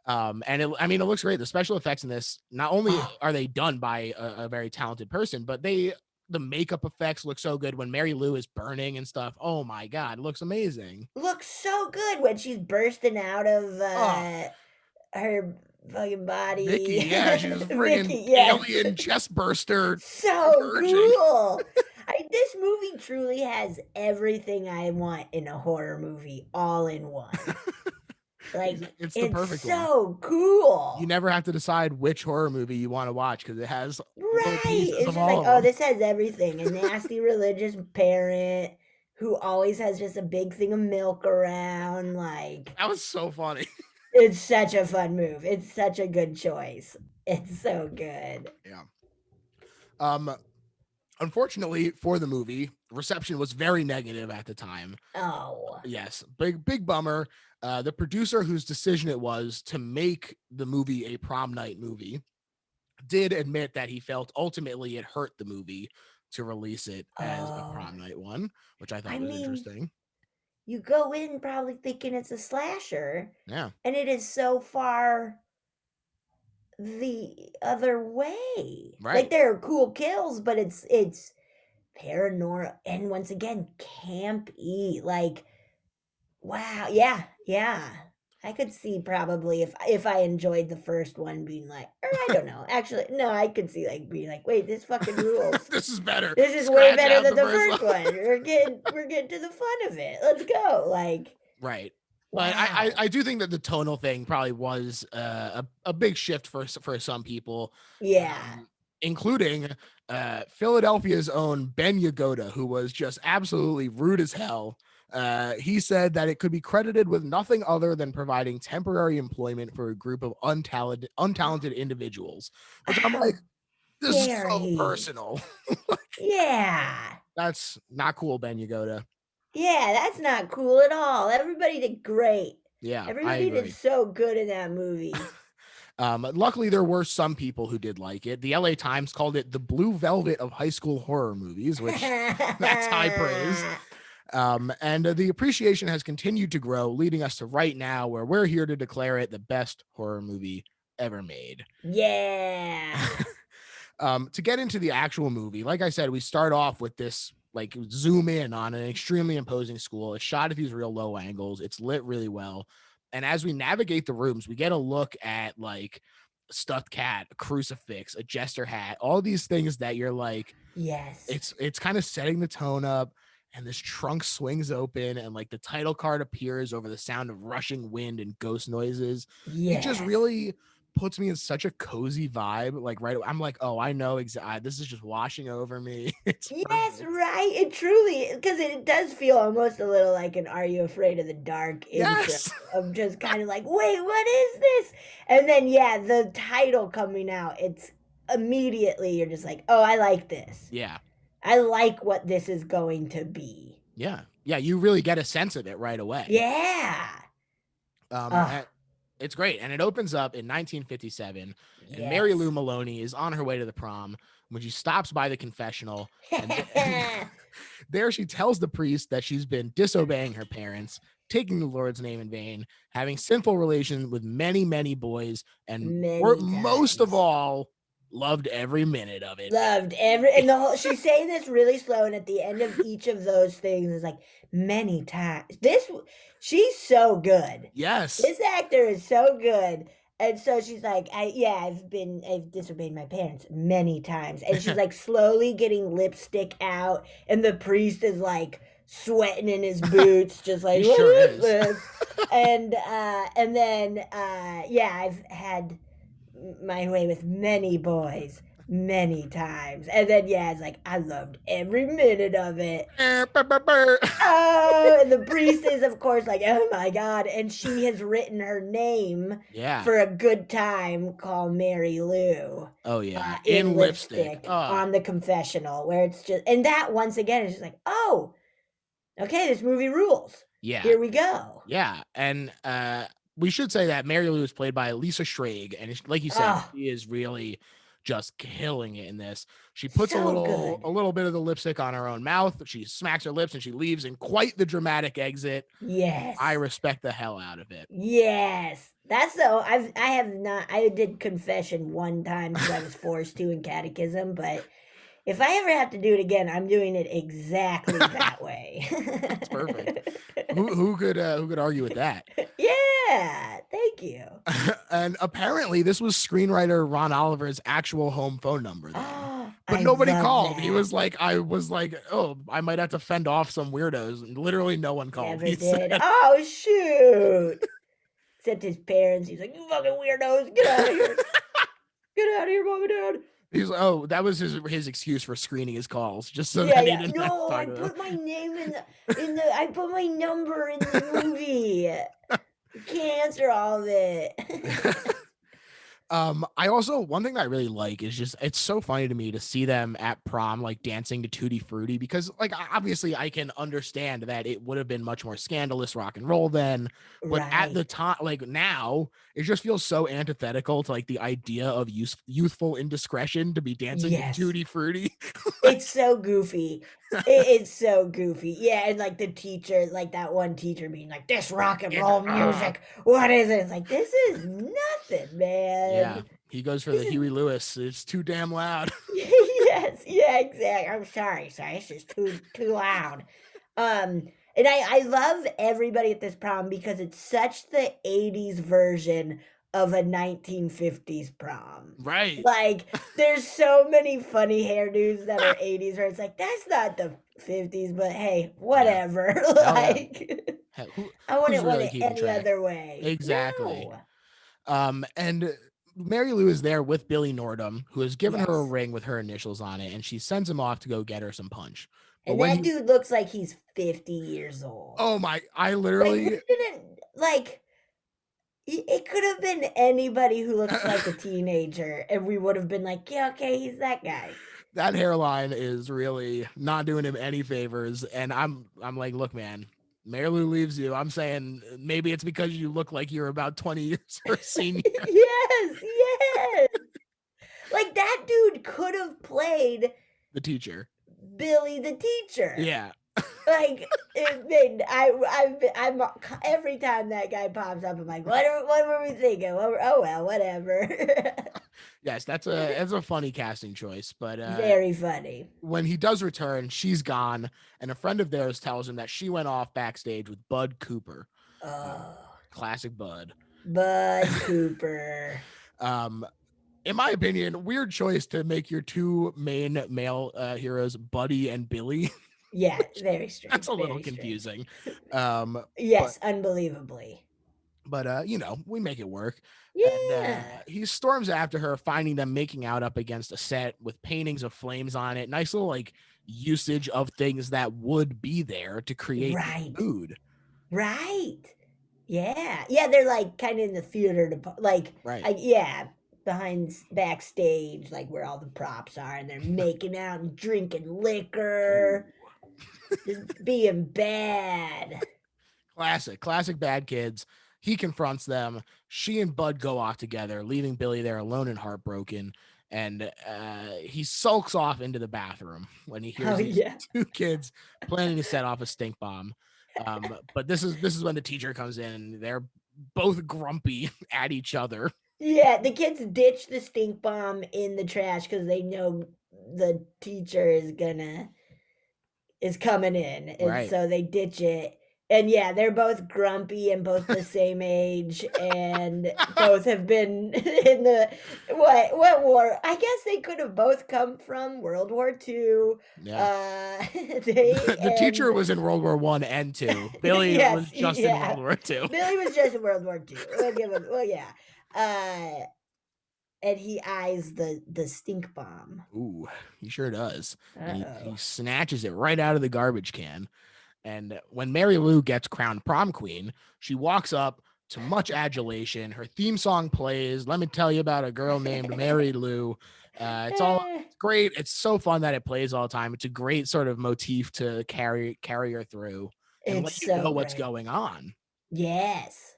Speaker 1: And I mean, it looks great. The special effects in this, not only
Speaker 2: Oh,
Speaker 1: are they done by a very talented person, but the makeup effects look so good when Mary Lou is burning and stuff. Oh my god, it looks amazing.
Speaker 2: looks so good when she's bursting out of,
Speaker 1: Oh,
Speaker 2: her fucking
Speaker 1: Vicky,
Speaker 2: body.
Speaker 1: yeah, she's a
Speaker 2: Vicky,
Speaker 1: friggin'
Speaker 2: yes.
Speaker 1: alien chest burster
Speaker 2: So
Speaker 1: emerging.
Speaker 2: cool. truly has everything I want in a horror movie all in one. Like,
Speaker 1: It's the
Speaker 2: it's
Speaker 1: perfect one.
Speaker 2: so
Speaker 1: You
Speaker 2: cool.
Speaker 1: never have to decide which horror movie you want to watch because it has little
Speaker 2: Right.
Speaker 1: pieces
Speaker 2: It's
Speaker 1: of
Speaker 2: just
Speaker 1: all
Speaker 2: like,
Speaker 1: of
Speaker 2: oh,
Speaker 1: them.
Speaker 2: this has everything. A nasty religious parent who always has just a big thing of milk around. Like,
Speaker 1: That was so funny.
Speaker 2: it's such a fun move. It's such a good choice. It's so good.
Speaker 1: Yeah. Um, Unfortunately for the movie, reception was very negative at the time.
Speaker 2: Oh.
Speaker 1: Yes, big bummer. The producer whose decision it was to make the movie a prom night movie did admit that he felt ultimately it hurt the movie to release it as a
Speaker 2: Oh.
Speaker 1: prom night one, which I
Speaker 2: I
Speaker 1: thought was
Speaker 2: mean,
Speaker 1: interesting.
Speaker 2: you go in probably thinking it's a slasher,
Speaker 1: Yeah,
Speaker 2: and it is so far the other way. Like
Speaker 1: right.
Speaker 2: there are cool kills, but it's paranormal and once again campy. Like wow, yeah, yeah. I could see probably if I enjoyed the first one being like, or I don't know. Actually, no, I could see like being like, wait, this fucking rules.
Speaker 1: This is better.
Speaker 2: This is way
Speaker 1: Scratch
Speaker 2: better
Speaker 1: out
Speaker 2: than
Speaker 1: the
Speaker 2: the
Speaker 1: first one.
Speaker 2: first one. We're getting to the fun of it. Let's go. Like,
Speaker 1: Right. But
Speaker 2: wow.
Speaker 1: I do think that the tonal thing probably was a big shift for some people,
Speaker 2: Yeah.
Speaker 1: um, including Philadelphia's own Ben Yagoda, who was just absolutely rude as hell. He said that it could be credited with nothing other than providing temporary employment for a group of untalented individuals, which I'm like,
Speaker 2: How
Speaker 1: this is
Speaker 2: dare
Speaker 1: so
Speaker 2: he?
Speaker 1: personal.
Speaker 2: Yeah.
Speaker 1: That's not cool, Ben Yagoda.
Speaker 2: Yeah, that's not cool at all. Everybody did great.
Speaker 1: Yeah, I
Speaker 2: Everybody did
Speaker 1: agree.
Speaker 2: so good in that movie.
Speaker 1: Luckily, there were some people who did like it. The LA Times called it the blue velvet of high school horror movies, which that's high praise. And the appreciation has continued to grow, leading us to right now, where we're here to declare it the best horror movie ever made.
Speaker 2: Yeah.
Speaker 1: To get into the actual movie, like I said, we start off with this like zoom in on an extremely imposing school. It's shot at these real low angles. It's lit really well. And as we navigate the rooms, we get a look at like a stuffed cat, a crucifix, a jester hat, all these things that you're like,
Speaker 2: Yes.
Speaker 1: it's kind of setting the tone up. And this trunk swings open and like the title card appears over the sound of rushing wind and ghost noises. It just
Speaker 2: Yes.
Speaker 1: really puts me in such a cozy vibe. Like right, I'm like, oh, I know exactly. This is just washing over me. It's
Speaker 2: Yes,
Speaker 1: perfect.
Speaker 2: right. It truly, because it does feel almost a little like an "Are You Afraid of the Dark" intro
Speaker 1: Yes.
Speaker 2: of just kind of like, wait, what is this? And then yeah, the title coming out, it's immediately you're just like, oh, I like this.
Speaker 1: Yeah.
Speaker 2: I like what this is going to be.
Speaker 1: Yeah. Yeah. You really get a sense of it right away.
Speaker 2: Yeah.
Speaker 1: And
Speaker 2: Oh,
Speaker 1: it's great. And it opens up in 1957, and Mary Lou
Speaker 2: yes.
Speaker 1: Maloney is on her way to the prom when she stops by the confessional, and there she tells the priest that she's been disobeying her parents, taking the Lord's name in vain, having sinful relations with many, many boys, and
Speaker 2: Many
Speaker 1: most of
Speaker 2: times.
Speaker 1: all, loved every minute of it.
Speaker 2: Loved every and the whole she's saying this really slow, and at the end of each of those things is like, "Many times." She's so good.
Speaker 1: Yes.
Speaker 2: This actor is so good, and so she's like, I've disobeyed my parents many times," and she's, like, slowly getting lipstick out, and the priest is, like, sweating in his boots, just
Speaker 1: He
Speaker 2: like, "What
Speaker 1: sure
Speaker 2: is
Speaker 1: is.
Speaker 2: this?" And then, yeah, I've had my way with many boys many times. And then yeah, it's like I loved every minute of it. Oh, and the priest is of course like, oh my god, and she has written her name
Speaker 1: Yeah.
Speaker 2: for a good time called Mary Lou
Speaker 1: Oh yeah.
Speaker 2: in
Speaker 1: In lipstick.
Speaker 2: lipstick on the confessional, where it's just and that once again is just like, oh, okay, this movie rules.
Speaker 1: Yeah.
Speaker 2: Here we go.
Speaker 1: Yeah, and we should say that Mary Lou is played by Lisa Schrage, and like you said,
Speaker 2: Oh,
Speaker 1: she is really just killing it in this. She puts
Speaker 2: so
Speaker 1: a
Speaker 2: good.
Speaker 1: little bit of the lipstick on her own mouth. She smacks her lips and she leaves in quite the dramatic exit. I
Speaker 2: Yes.
Speaker 1: respect the hell out of it.
Speaker 2: Yes. That's so I have not I did confession one time because I was forced to in catechism, but if I ever have to do it again, I'm doing it exactly that way.
Speaker 1: That's perfect. Who could argue with that?
Speaker 2: Yeah, thank you.
Speaker 1: And apparently, this was screenwriter Ron Oliver's actual home phone number. Then but
Speaker 2: I
Speaker 1: nobody
Speaker 2: love
Speaker 1: called. He
Speaker 2: that.
Speaker 1: was like, I was like, oh, I might have to fend off some weirdos. And literally no one called.
Speaker 2: Never
Speaker 1: He
Speaker 2: did.
Speaker 1: said,
Speaker 2: Oh shoot! Except his parents. He's like, "You fucking weirdos, get out of here! Get out of here, mom and dad!"
Speaker 1: he's oh, that was his excuse for screening his calls, just so
Speaker 2: Yeah,
Speaker 1: that he
Speaker 2: yeah.
Speaker 1: didn't have to
Speaker 2: No,
Speaker 1: talk
Speaker 2: I
Speaker 1: to them.
Speaker 2: put my name in the. I put my number in the movie. You can't answer all of it.
Speaker 1: I also one thing that I really like is just it's so funny to me to see them at prom like dancing to Tutti Frutti because like obviously I can understand that it would have been much more scandalous rock and roll then, but at the
Speaker 2: Right.
Speaker 1: time like now it just feels so antithetical to like the idea of youthful indiscretion to be dancing to
Speaker 2: Yes.
Speaker 1: Tutti Frutti.
Speaker 2: It's so goofy. It's so goofy. Yeah, and like the teacher, like that one teacher being like, "This rock and
Speaker 1: And
Speaker 2: roll music, what is it?" It's like, this is nothing,
Speaker 1: yeah,
Speaker 2: man.
Speaker 1: he goes for the
Speaker 2: This is
Speaker 1: Huey Lewis. It's too damn loud.
Speaker 2: yes, yeah, exactly. I'm sorry, sorry. It's just too loud. And I love everybody at this prom because it's such the 80s version of a 1950s prom.
Speaker 1: Right.
Speaker 2: Like, there's so many funny hairdos that are 80s where it's like, that's not the 50s, but hey,
Speaker 1: Yeah.
Speaker 2: whatever.
Speaker 1: Hell yeah.
Speaker 2: Like,
Speaker 1: Who
Speaker 2: I
Speaker 1: who's
Speaker 2: wouldn't want
Speaker 1: really
Speaker 2: it
Speaker 1: keeping
Speaker 2: any
Speaker 1: track?
Speaker 2: other way.
Speaker 1: Exactly.
Speaker 2: No.
Speaker 1: And Mary Lou is there with Billy Nordham, who has given her a
Speaker 2: Yes.
Speaker 1: ring with her initials on it, and she sends him off to go get her some punch. But
Speaker 2: And
Speaker 1: when
Speaker 2: that
Speaker 1: he,
Speaker 2: dude looks like he's 50 years old.
Speaker 1: oh my, I
Speaker 2: Like, we
Speaker 1: literally,
Speaker 2: didn't like it could have been anybody who looks like a teenager, and we would have been like, "Yeah, okay, he's that guy."
Speaker 1: that hairline is really not doing him any favors. And I'm like, look, man, Mary Lou leaves you. I'm saying maybe it's because you look like you're about 20 years her senior.
Speaker 2: Yes, yes. Like, that dude could have played
Speaker 1: The teacher.
Speaker 2: Billy the teacher.
Speaker 1: Yeah.
Speaker 2: Like, it made I'm every time that guy pops up, I'm like, what were we thinking? Oh, well, whatever."
Speaker 1: Yes, that's a funny casting choice. But
Speaker 2: Very funny.
Speaker 1: when he does return, she's gone, and a friend of theirs tells him that she went off backstage with Bud Cooper.
Speaker 2: Oh,
Speaker 1: Classic Bud.
Speaker 2: Bud Cooper.
Speaker 1: um, in my opinion, weird choice to make your two main male heroes, Buddy and Billy.
Speaker 2: Yeah, very
Speaker 1: That's
Speaker 2: strange,
Speaker 1: a little
Speaker 2: very strange.
Speaker 1: confusing. Um, but
Speaker 2: Yes, unbelievably.
Speaker 1: we make it work. And
Speaker 2: Yeah.
Speaker 1: he storms after her, finding them making out up against a set with paintings of flames on it. Nice little like usage of things that would be there to create the
Speaker 2: Right.
Speaker 1: mood.
Speaker 2: Right. Yeah. Yeah, they're, like, kinda in the theater like,
Speaker 1: Right.
Speaker 2: I yeah, backstage, like, where all the props are, and they're making out and drinking
Speaker 1: Ooh.
Speaker 2: liquor, just being bad.
Speaker 1: Classic bad kids. He confronts them. She and Bud go off together, leaving Billy there alone and heartbroken. And he sulks off into the bathroom when he hears
Speaker 2: Oh,
Speaker 1: these
Speaker 2: yeah.
Speaker 1: two kids planning to set off a stink bomb. But this is when the teacher comes in and they're both grumpy at each other.
Speaker 2: Yeah, the kids ditch the stink bomb in the trash because they know the teacher is coming in, and
Speaker 1: Right.
Speaker 2: so they ditch it. And yeah, they're both grumpy and both the same age, and both have been in the what war? I guess they could have both come from World War II.
Speaker 1: Yeah.
Speaker 2: They
Speaker 1: The teacher
Speaker 2: and
Speaker 1: was in World War One and Two. Billy was
Speaker 2: yes,
Speaker 1: just in World
Speaker 2: yeah.
Speaker 1: War Two.
Speaker 2: Billy was just in World War II. We'll give him, well, yeah. Uh, and he eyes the stink bomb.
Speaker 1: Ooh, he sure does. And he
Speaker 2: Uh-oh.
Speaker 1: snatches it right out of the garbage can. And when Mary Lou gets crowned prom queen, she walks up to much adulation. Her theme song plays. Let me tell you about a girl named Mary Lou. It's great. It's so fun that it plays all the time. It's a great sort of motif to carry her through and
Speaker 2: It's
Speaker 1: let you
Speaker 2: so
Speaker 1: know what's
Speaker 2: great.
Speaker 1: going on.
Speaker 2: Yes.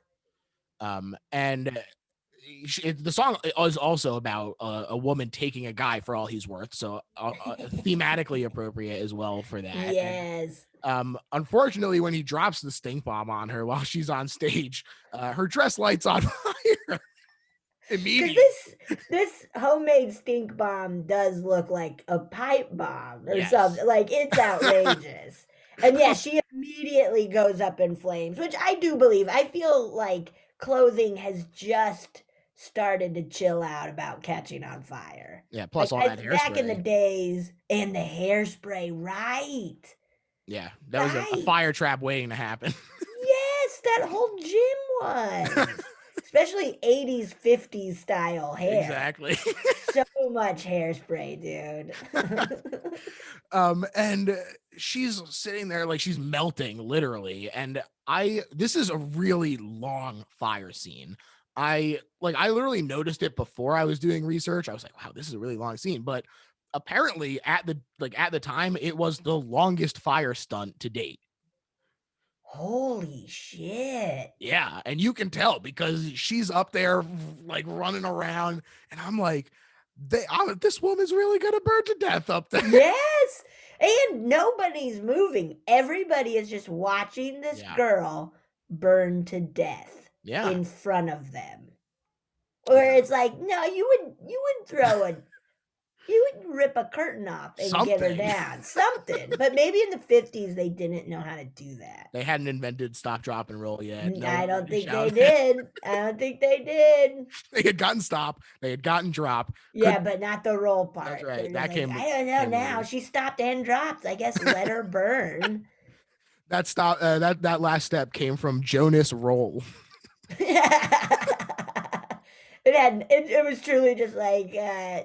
Speaker 1: And the song is also about a woman taking a guy for all he's worth, so thematically appropriate as well for that. And
Speaker 2: Yes.
Speaker 1: unfortunately, when he drops the stink bomb on her while she's on stage, her dress lights on fire
Speaker 2: 'Cause
Speaker 1: immediately.
Speaker 2: this homemade stink bomb does look like a pipe bomb or
Speaker 1: Yes.
Speaker 2: something, like, it's outrageous. And, yeah, she immediately goes up in flames, which I do believe. I feel like clothing has just started to chill out about catching on fire.
Speaker 1: Yeah,
Speaker 2: Like,
Speaker 1: plus all that
Speaker 2: back in the
Speaker 1: hairspray.
Speaker 2: days and the hairspray, right,
Speaker 1: Yeah, that was a
Speaker 2: right.
Speaker 1: fire trap waiting to happen.
Speaker 2: Yes, that whole gym was. Especially 80s, 50s style hair.
Speaker 1: Exactly.
Speaker 2: So much hairspray, dude.
Speaker 1: And she's sitting there like she's melting literally. And this is a really long fire scene. I literally noticed it before I was doing research. I was like, wow, this is a really long scene. But apparently at the time, it was the longest fire stunt to date.
Speaker 2: Holy shit.
Speaker 1: Yeah, and you can tell because she's up there like running around, and I'm like, this woman's really gonna burn to death up there.
Speaker 2: Yes. And nobody's moving. Everybody is just watching this
Speaker 1: Yeah,
Speaker 2: girl burn to death
Speaker 1: yeah,
Speaker 2: in front of them. Or
Speaker 1: yeah.
Speaker 2: it's like, no, you would rip a curtain off and get her
Speaker 1: Something.
Speaker 2: down. Something. But maybe in the 50s they didn't know how to do that.
Speaker 1: They hadn't invented stop, drop, and roll yet. No
Speaker 2: I
Speaker 1: one
Speaker 2: don't
Speaker 1: would
Speaker 2: think they
Speaker 1: shout.
Speaker 2: did. I don't think they did.
Speaker 1: They had gotten stop. They had gotten drop.
Speaker 2: Yeah, but not the roll
Speaker 1: That's
Speaker 2: part.
Speaker 1: right.
Speaker 2: They're just
Speaker 1: That
Speaker 2: like,
Speaker 1: came
Speaker 2: I don't know
Speaker 1: came
Speaker 2: now.
Speaker 1: later.
Speaker 2: She stopped and dropped. I guess let her burn.
Speaker 1: That stop. That last step came from Jonas Roll.
Speaker 2: It was truly just like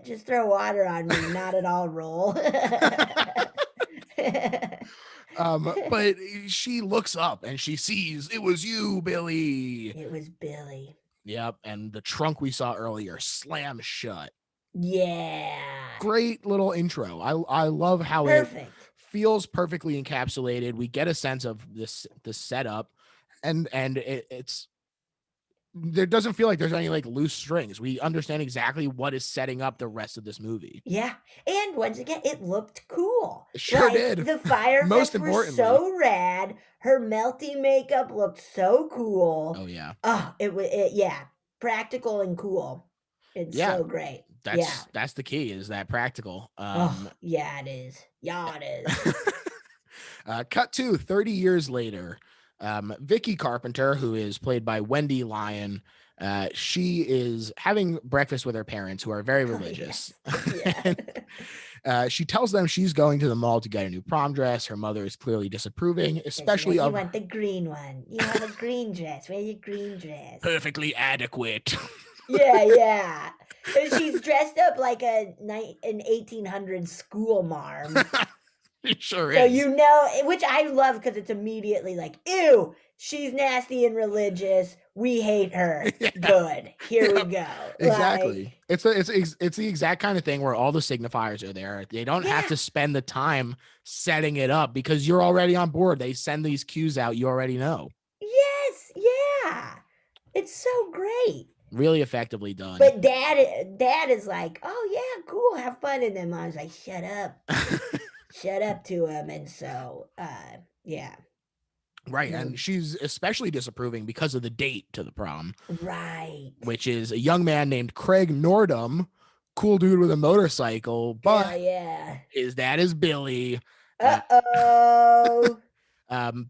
Speaker 2: just throw water on me, not at all roll.
Speaker 1: But she looks up and she sees it was you, Billy.
Speaker 2: It was Billy.
Speaker 1: Yep, and the trunk we saw earlier slam shut.
Speaker 2: Yeah.
Speaker 1: Great little intro. I love how it
Speaker 2: Perfect.
Speaker 1: feels perfectly encapsulated. We get a sense of the setup, and it's there doesn't feel like there's any like loose strings. We understand exactly what is setting up the rest of this movie.
Speaker 2: Yeah. And once again, it looked cool.
Speaker 1: It sure did.
Speaker 2: The fire
Speaker 1: Most
Speaker 2: effects were
Speaker 1: importantly.
Speaker 2: so rad. Her melty makeup looked so cool.
Speaker 1: Oh yeah.
Speaker 2: Oh, yeah. Practical and cool. It's
Speaker 1: Yeah.
Speaker 2: so great. Yeah.
Speaker 1: That's the key, is that practical.
Speaker 2: Oh, yeah, it is. Yeah, it is.
Speaker 1: Cut to 30 years later. Vicky Carpenter, who is played by Wendy Lyon, she is having breakfast with her parents, who are very religious.
Speaker 2: Yes. Yeah.
Speaker 1: She tells them she's going to the mall to get a new prom dress. Her mother is clearly disapproving, especially
Speaker 2: You
Speaker 1: of
Speaker 2: want the green one. You have a green dress. Wear your green dress.
Speaker 1: perfectly adequate.
Speaker 2: Yeah. And she's dressed up like an 1800s school marm.
Speaker 1: It sure
Speaker 2: So
Speaker 1: is.
Speaker 2: which I love because it's immediately like, ew, she's nasty and religious. We hate her.
Speaker 1: Yeah.
Speaker 2: Good. Here we go.
Speaker 1: Exactly.
Speaker 2: Like,
Speaker 1: It's the exact kind of thing where all the signifiers are there. They don't have to spend the time setting it up because you're already on board. They send these cues out. You already know.
Speaker 2: yes, yeah. It's so great.
Speaker 1: Really effectively done.
Speaker 2: But dad is like, oh yeah, cool, have fun. And then mom's like, shut up. Shut up to him. And so yeah.
Speaker 1: Right.
Speaker 2: No.
Speaker 1: And she's especially disapproving because of the date to the prom.
Speaker 2: Right.
Speaker 1: Which is a young man named Craig Nordum, cool dude with a motorcycle, but
Speaker 2: yeah.
Speaker 1: his dad is Billy.
Speaker 2: Uh-oh.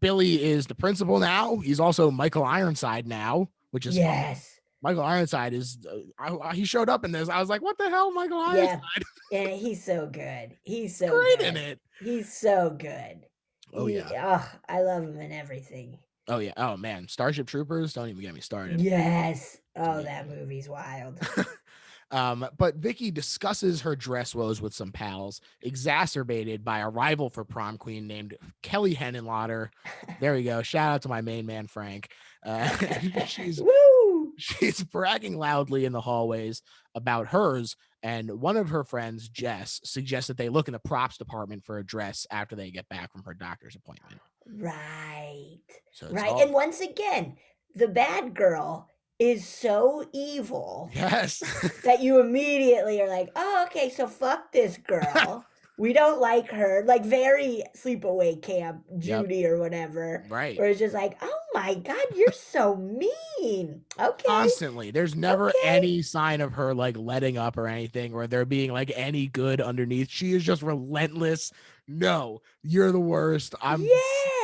Speaker 1: Billy is the principal now. He's also Michael Ironside now, which is fun. Michael Ironside is he showed up in this. I was like, what the hell, Michael Ironside?
Speaker 2: Yeah, he's so good. He's so
Speaker 1: great
Speaker 2: good.
Speaker 1: in it.
Speaker 2: He's so good.
Speaker 1: Oh yeah.
Speaker 2: I love him in everything.
Speaker 1: Oh yeah. Oh man, Starship Troopers, don't even get me started.
Speaker 2: Yes. Oh, that movie's wild.
Speaker 1: But Vicky discusses her dress woes with some pals, exacerbated by a rival for prom queen named Kelly Henenlotter. There we go. Shout out to my main man, Frank. She's bragging loudly in the hallways about hers, and one of her friends, Jess, suggests that they look in the props department for a dress after they get back from her doctor's appointment.
Speaker 2: Right.
Speaker 1: So
Speaker 2: And once again, the bad girl is so evil.
Speaker 1: Yes.
Speaker 2: that you immediately are like, oh, okay, so fuck this girl. We don't like her. Like very Sleepaway Camp Judy or whatever.
Speaker 1: Right.
Speaker 2: Where it's just like, oh my God, you're so mean. Okay.
Speaker 1: Constantly. There's never any sign of her like letting up or anything, or there being like any good underneath. She is just relentless. No, you're the worst.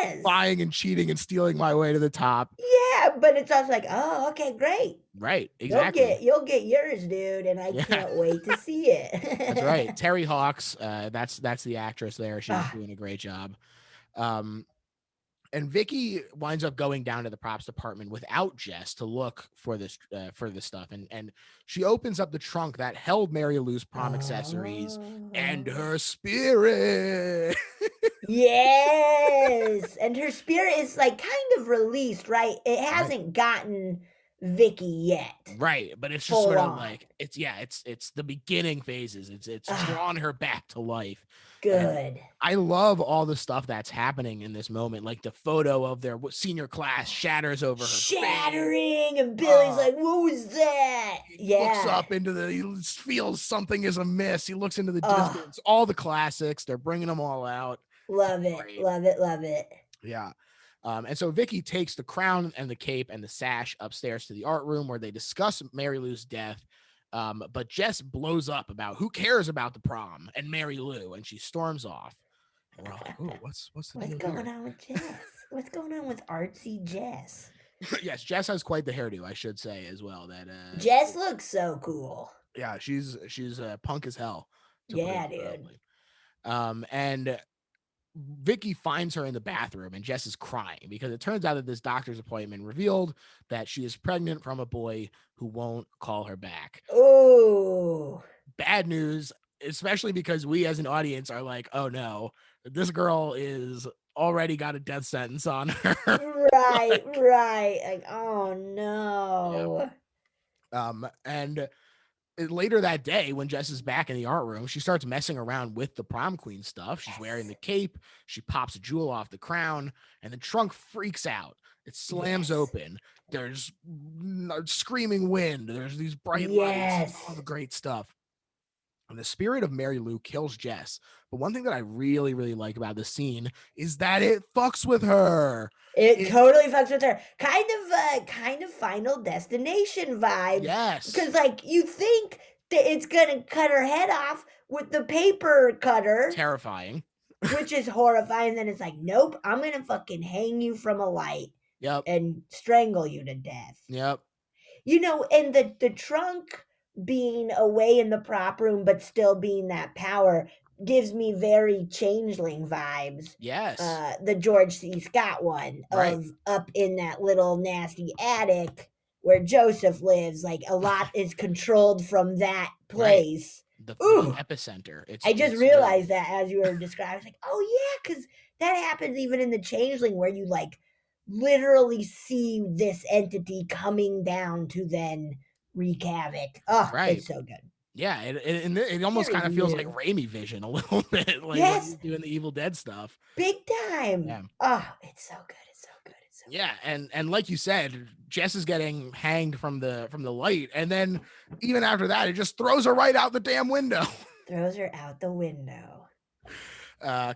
Speaker 2: is.
Speaker 1: lying and cheating and stealing my way to the top.
Speaker 2: Yeah, but it's also like, oh, okay, great.
Speaker 1: Right,
Speaker 2: You'll
Speaker 1: exactly.
Speaker 2: get yours, dude, and I
Speaker 1: Yeah,
Speaker 2: can't wait to see
Speaker 1: that's right.
Speaker 2: it.
Speaker 1: Terry Hawks, that's the actress there. She's
Speaker 2: Ah,
Speaker 1: doing a great job. Um, and Vicky winds up going down to the props department without Jess to look for this stuff, and she opens up the trunk that held Mary Lou's prom accessories and
Speaker 2: oh.
Speaker 1: her spirit.
Speaker 2: Yes, and her spirit is like kind of released, right? It
Speaker 1: Right.
Speaker 2: hasn't gotten Vicky yet,
Speaker 1: Right, but it's just
Speaker 2: full
Speaker 1: sort of
Speaker 2: on.
Speaker 1: like it's the beginning phases. It's
Speaker 2: Ah,
Speaker 1: drawn her back to life. And
Speaker 2: good.
Speaker 1: I love all the stuff that's happening in this moment. Like the photo of their senior class shatters over her face.
Speaker 2: Shattering, and Billy's
Speaker 1: Uh,
Speaker 2: like, "What was that?"
Speaker 1: he looks
Speaker 2: Yeah.
Speaker 1: up into he feels something is amiss. He looks into the
Speaker 2: Oh,
Speaker 1: distance. All the classics, they're bringing them all out.
Speaker 2: love it,
Speaker 1: Great.
Speaker 2: love it, love it.
Speaker 1: Yeah. And so Vicky takes the crown and the cape and the sash upstairs to the art room where they discuss Mary Lou's death. But Jess blows up about who cares about the prom and Mary Lou, and she storms off. And we're all like, "Oh, what's the
Speaker 2: What's
Speaker 1: deal
Speaker 2: going
Speaker 1: here?"
Speaker 2: on with Jess? What's going on with artsy Jess?
Speaker 1: Yes, Jess has quite the hairdo, I should say as well. That
Speaker 2: Jess looks so cool.
Speaker 1: yeah, she's punk as hell, to put it
Speaker 2: Yeah, dude.
Speaker 1: mildly. And Vicky finds her in the bathroom and Jess is crying because it turns out that this doctor's appointment revealed that she is pregnant from a boy who won't call her back.
Speaker 2: Oh,
Speaker 1: Bad news, especially because we as an audience are like, oh no, this girl is already got a death sentence on her.
Speaker 2: right,
Speaker 1: Like,
Speaker 2: right. Like, oh
Speaker 1: yeah.
Speaker 2: no.
Speaker 1: And later that day, when Jess is back in the art room, she starts messing around with the prom queen stuff. She's wearing
Speaker 2: Yes,
Speaker 1: the cape. She pops a jewel off the crown, and the trunk freaks out. It slams
Speaker 2: yes,
Speaker 1: open. There's screaming wind. There's these bright lights, all the
Speaker 2: yes.
Speaker 1: great stuff. And the spirit of Mary Lou kills Jess. But one thing that I really, really like about this scene is that it fucks with her.
Speaker 2: It
Speaker 1: It,
Speaker 2: totally fucks with her. Kind of Final Destination vibes.
Speaker 1: yes,
Speaker 2: Because like you think that it's gonna cut her head off with the paper cutter,
Speaker 1: terrifying.
Speaker 2: which is horrifying. Then it's like, nope, I'm gonna fucking hang you from a light
Speaker 1: Yep,
Speaker 2: and strangle you to death.
Speaker 1: yep,
Speaker 2: And the trunk being away in the prop room, but still being that power gives me very changeling vibes.
Speaker 1: yes,
Speaker 2: The George C. Scott one
Speaker 1: right,
Speaker 2: of up in that little nasty attic where Joseph lives, like a lot is controlled from that
Speaker 1: right.
Speaker 2: place.
Speaker 1: The
Speaker 2: Ooh,
Speaker 1: epicenter.
Speaker 2: I just
Speaker 1: It's really
Speaker 2: realized that as you were describing. I was like, oh yeah, because that happens even in the Changeling, where you like literally see this entity coming down to then wreak havoc. Oh,
Speaker 1: right.
Speaker 2: it's so good.
Speaker 1: Yeah, it almost
Speaker 2: Mary
Speaker 1: kind of feels like
Speaker 2: Lou.
Speaker 1: Raimi vision a little bit, like when
Speaker 2: Yes,
Speaker 1: he's doing the Evil Dead stuff.
Speaker 2: big time.
Speaker 1: Yeah,
Speaker 2: Oh, it's so good. It's so good. It's so
Speaker 1: yeah, and like you said, Jess is getting hanged from the light, and then even after that, it just throws her right out the damn window.
Speaker 2: good. Throws her out the window.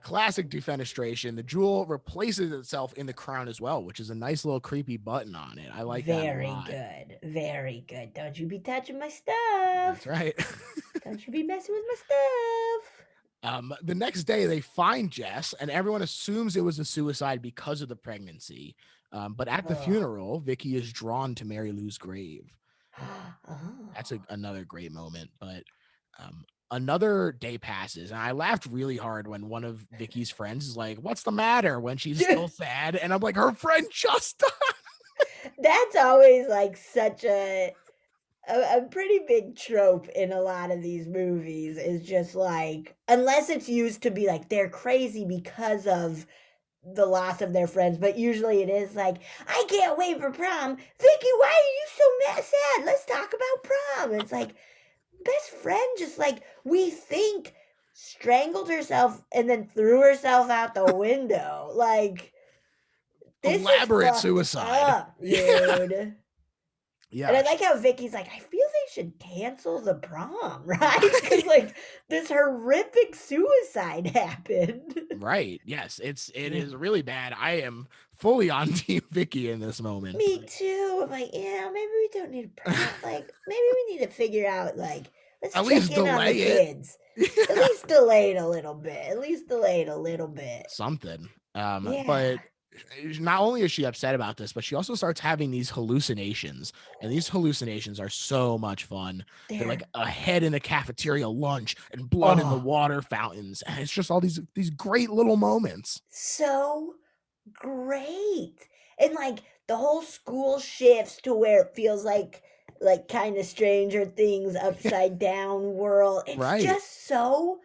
Speaker 1: Classic defenestration. The jewel replaces itself in the crown as well, which is a nice little creepy button on it. I like that a
Speaker 2: Very
Speaker 1: lot.
Speaker 2: good. Very good. Don't you be touching my
Speaker 1: That's
Speaker 2: stuff.
Speaker 1: right.
Speaker 2: Don't you be messing with my stuff.
Speaker 1: The next day, they find Jess, and everyone assumes it was a suicide because of the pregnancy. But at the
Speaker 2: Oh.
Speaker 1: funeral, Vicky is drawn to Mary Lou's grave. That's
Speaker 2: Oh.
Speaker 1: another great moment. But another day passes, and I laughed really hard when one of Vicky's friends is like, "What's the matter?" when she's still sad, and I'm like, "Her friend just died."
Speaker 2: That's always like such a pretty big trope in a lot of these movies is just like unless it's used to be like they're crazy because of the loss of their friends, but usually it is like, I can't wait for prom. Vicky, why are you so mad sad? Let's talk about prom. It's like best friend just like we think strangled herself and then threw herself out the window. Like this is
Speaker 1: Elaborate
Speaker 2: fucked
Speaker 1: suicide.
Speaker 2: up,
Speaker 1: Yeah,
Speaker 2: dude. And I
Speaker 1: yeah,
Speaker 2: like how Vicky's like, I feel they should cancel the prom, right? Because like this horrific suicide happened.
Speaker 1: right. Yes, it is really bad. I am fully on Team Vicky in this moment.
Speaker 2: Me too. I'm like, yeah, maybe we don't need a prom. Like, maybe we need to figure out like, let's
Speaker 1: At
Speaker 2: check
Speaker 1: least
Speaker 2: in on the
Speaker 1: delay it.
Speaker 2: kids. At
Speaker 1: Yeah.
Speaker 2: least delay it a little bit. At least delay it a little bit.
Speaker 1: Something. But
Speaker 2: Yeah.
Speaker 1: not only is she upset about this, but she also starts having these hallucinations, and these hallucinations are so much fun. They're like
Speaker 2: There.
Speaker 1: a head in a cafeteria lunch and blood in the
Speaker 2: Oh,
Speaker 1: water fountains, and it's just all these great little moments.
Speaker 2: so great. And like the whole school shifts to where it feels like kind of Stranger Things upside down world. It's
Speaker 1: Right.
Speaker 2: just so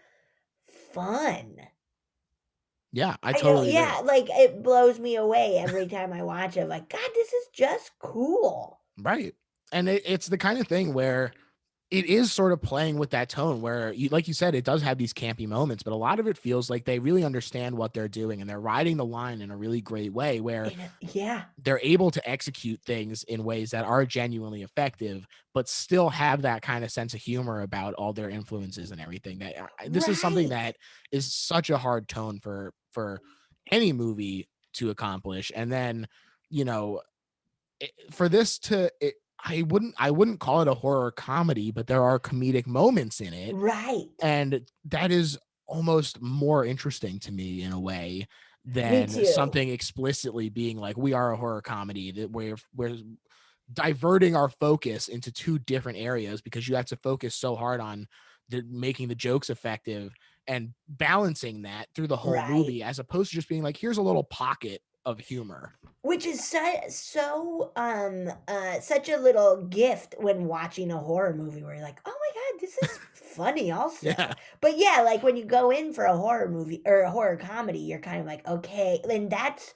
Speaker 2: fun.
Speaker 1: Yeah, I
Speaker 2: I know,
Speaker 1: totally agree.
Speaker 2: yeah, like it blows me away every time I watch it. Like, God, this is just cool.
Speaker 1: Right. And it's the kind of thing where it is sort of playing with that tone where you, like you said, it does have these campy moments, but a lot of it feels like they really understand what they're doing and they're riding the line in a really great way where
Speaker 2: Yeah,
Speaker 1: they're able to execute things in ways that are genuinely effective, but still have that kind of sense of humor about all their influences and everything. That this is something
Speaker 2: right,
Speaker 1: that is such a hard tone for any movie to accomplish. And then, you know, for this to I wouldn't call it a horror comedy, but there are comedic moments in it,
Speaker 2: right.
Speaker 1: and that is almost more interesting to me in a way
Speaker 2: Me
Speaker 1: than
Speaker 2: too.
Speaker 1: something explicitly being like we are a horror comedy that we're diverting our focus into two different areas because you have to focus so hard on making the jokes effective and balancing that through the whole
Speaker 2: Right.
Speaker 1: movie as opposed to just being like here's a little pocket of humor.
Speaker 2: Which is such a little gift when watching a horror movie where you're like, "Oh my god, this is funny
Speaker 1: Yeah,
Speaker 2: also." But yeah, like when you go in for a horror movie or a horror comedy, you're kind of like, "Okay." And that's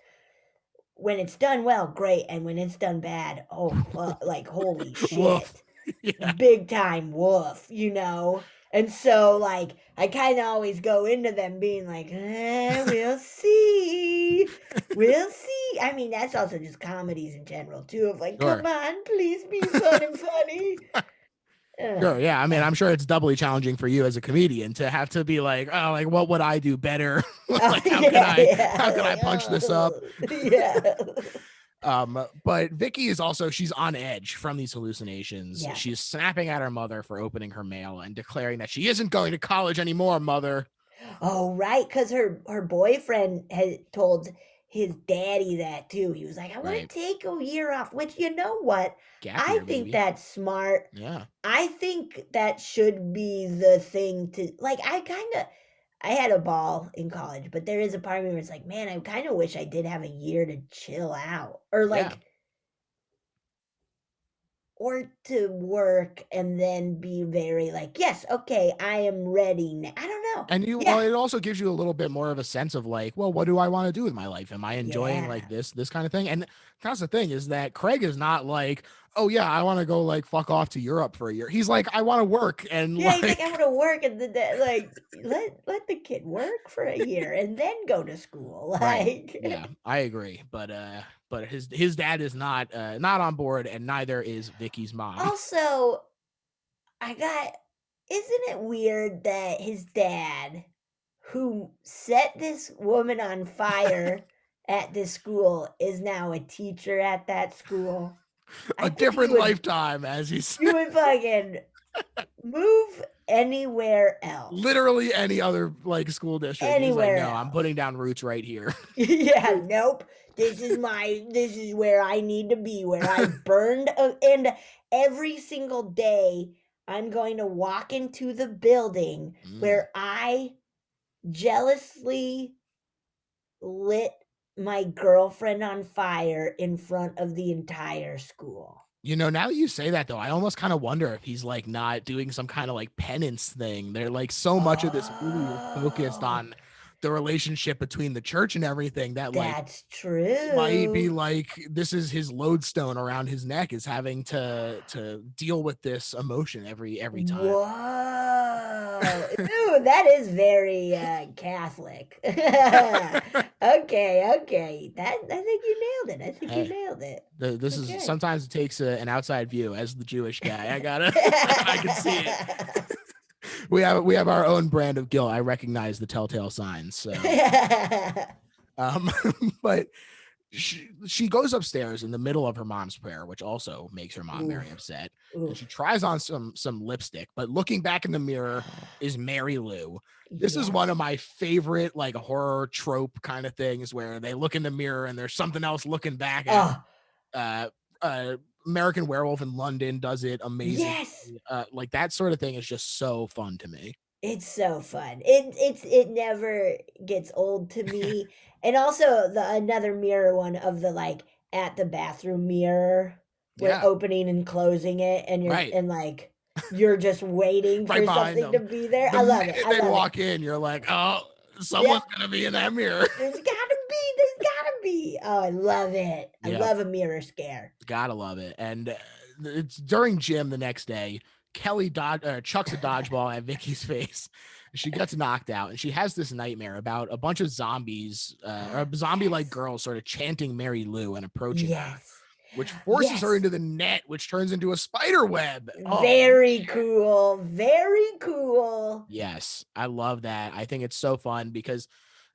Speaker 2: when it's done well, great, and when it's done bad, oh, like holy
Speaker 1: woof.
Speaker 2: shit.
Speaker 1: Yeah,
Speaker 2: Big time woof, you know? And so, like, I kinda always go into them being like, we'll see. We'll see." I mean, that's also just comedies in general too, of like,
Speaker 1: sure.
Speaker 2: "Come on, please be fun and funny."
Speaker 1: Sure,
Speaker 2: Ugh,
Speaker 1: yeah, I mean,
Speaker 2: ugh.
Speaker 1: I'm sure it's doubly challenging for you as a comedian to have to be like, "Oh, like, what would I do better?
Speaker 2: Oh,
Speaker 1: Like,
Speaker 2: yeah,
Speaker 1: how
Speaker 2: yeah,
Speaker 1: could I
Speaker 2: like,
Speaker 1: punch this up?"
Speaker 2: oh, yeah.
Speaker 1: But Vicky is also she's on edge from these hallucinations.
Speaker 2: Yes.
Speaker 1: She's snapping at her mother for opening her mail and declaring that she isn't going to college anymore, mother.
Speaker 2: Oh, right, because her boyfriend had told his daddy that too. He was like, "I wanna
Speaker 1: Right.
Speaker 2: take a year off," which, you know what?
Speaker 1: Gap
Speaker 2: I
Speaker 1: year,
Speaker 2: think
Speaker 1: baby.
Speaker 2: that's smart.
Speaker 1: Yeah.
Speaker 2: I think that should be the thing to like, I had a ball in college, but there is a part of me where it's like, "Man, I kinda wish I did have a year to chill out,"
Speaker 1: Yeah.
Speaker 2: or to work and then be very like, "Yes, okay, I am ready now." I don't know.
Speaker 1: And well,
Speaker 2: Yeah.
Speaker 1: it also gives you a little bit more of a sense of like, well, what do I want to do with my life? Am I enjoying like
Speaker 2: Yeah.
Speaker 1: this kind of thing? And that's the thing is that Craig is not like, oh yeah, I want to go like fuck off to Europe for a year. He's like, I want to work and
Speaker 2: Yeah, he's like, "I
Speaker 1: like,
Speaker 2: wanna work," and then like, let the kid work for a year and then go to school,
Speaker 1: right.
Speaker 2: like
Speaker 1: Yeah, I agree. But his dad is not on board, and neither is Vicky's mom.
Speaker 2: Also, I got isn't it weird that his dad, who set this woman on fire at this school, is now a teacher at that school? I
Speaker 1: A
Speaker 2: think
Speaker 1: different lifetime, as he
Speaker 2: you
Speaker 1: said.
Speaker 2: would fucking move anywhere else.
Speaker 1: Literally any other like school district. He's like,
Speaker 2: Anywhere
Speaker 1: no, I'm
Speaker 2: else.
Speaker 1: putting down roots right here.
Speaker 2: Yeah, nope. This is where I need to be, where I burned and every single day I'm going to walk into the building
Speaker 1: Mm.
Speaker 2: where I jealously lit my girlfriend on fire in front of the entire school.
Speaker 1: You know, now that you say that though, I almost kind of wonder if he's like not doing some kind of like penance thing. They're like so much of this movie is focused
Speaker 2: Oh,
Speaker 1: on the relationship between the church and everything that like
Speaker 2: that's
Speaker 1: it might be
Speaker 2: true.
Speaker 1: like this is his lodestone around his neck is having to deal with this emotion every time.
Speaker 2: Whoa. Ooh, that is very, Catholic. Okay, okay. That I think you nailed it. I think you
Speaker 1: Hey,
Speaker 2: nailed it.
Speaker 1: this is
Speaker 2: Okay.
Speaker 1: sometimes it takes an outside view as the Jewish guy. I gotta I can see it. We have our own brand of guilt. I recognize the telltale signs. So, um, but she goes upstairs in the middle of her mom's prayer, which also makes her mom very upset. And she tries on some lipstick, but looking back in the mirror is Mary Lou. This is one of my favorite like horror trope kind of things where they look in the mirror and there's something else looking back at. American Werewolf in London does it amazing.
Speaker 2: Yes.
Speaker 1: Like that sort of thing is just so fun to me.
Speaker 2: It's so fun. It never gets old to me. And also the another mirror one of the like at the bathroom mirror where
Speaker 1: Yeah.
Speaker 2: opening and closing it and
Speaker 1: Right.
Speaker 2: like you're just waiting
Speaker 1: Right
Speaker 2: for
Speaker 1: behind
Speaker 2: something to
Speaker 1: them.
Speaker 2: be there.
Speaker 1: The
Speaker 2: I love it.
Speaker 1: minute
Speaker 2: I
Speaker 1: they
Speaker 2: love
Speaker 1: walk
Speaker 2: it.
Speaker 1: in, you're like, oh, someone's gonna be in that mirror.
Speaker 2: There's gotta be. There's gotta be. Oh, I love it. I
Speaker 1: Yeah.
Speaker 2: love a mirror scare.
Speaker 1: Gotta love it. And it's during gym the next day. Kelly chucks a dodgeball at Vicky's face. She gets knocked out, and she has this nightmare about a bunch of zombies, or zombie-like girls, sort of chanting Mary Lou and approaching her, which forces her into the net, which turns into a spider web.
Speaker 2: Very cool. Very cool.
Speaker 1: Yes, I love that. I think it's so fun because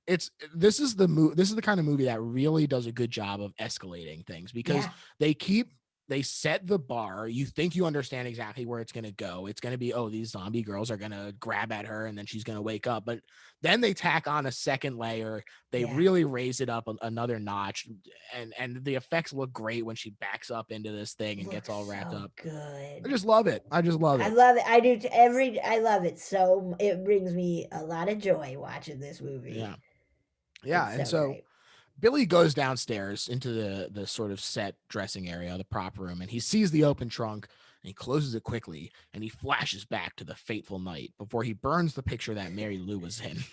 Speaker 1: this is the kind of movie that really does a good job of escalating things because they set the bar. You think you understand exactly where it's going to go. It's going to be, oh, these zombie girls are going to grab at her and then she's going to wake up. But then they tack on a second layer. They really raise it up another notch. And the effects look great when she backs up into this thing and gets all wrapped up.
Speaker 2: Good.
Speaker 1: I just love it. I love it.
Speaker 2: I do. I love it. So it brings me a lot of joy watching this movie.
Speaker 1: Yeah. Yeah. And so great. Billy goes downstairs into the sort of set dressing area, the prop room, and he sees the open trunk and he closes it quickly and he flashes back to the fateful night before he burns the picture that Mary Lou was in.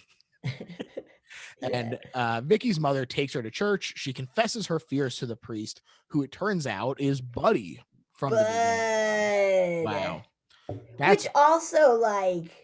Speaker 1: And Vicky's mother takes her to church. She confesses her fears to the priest, who it turns out is Buddy from the beginning. Wow.
Speaker 2: Which also like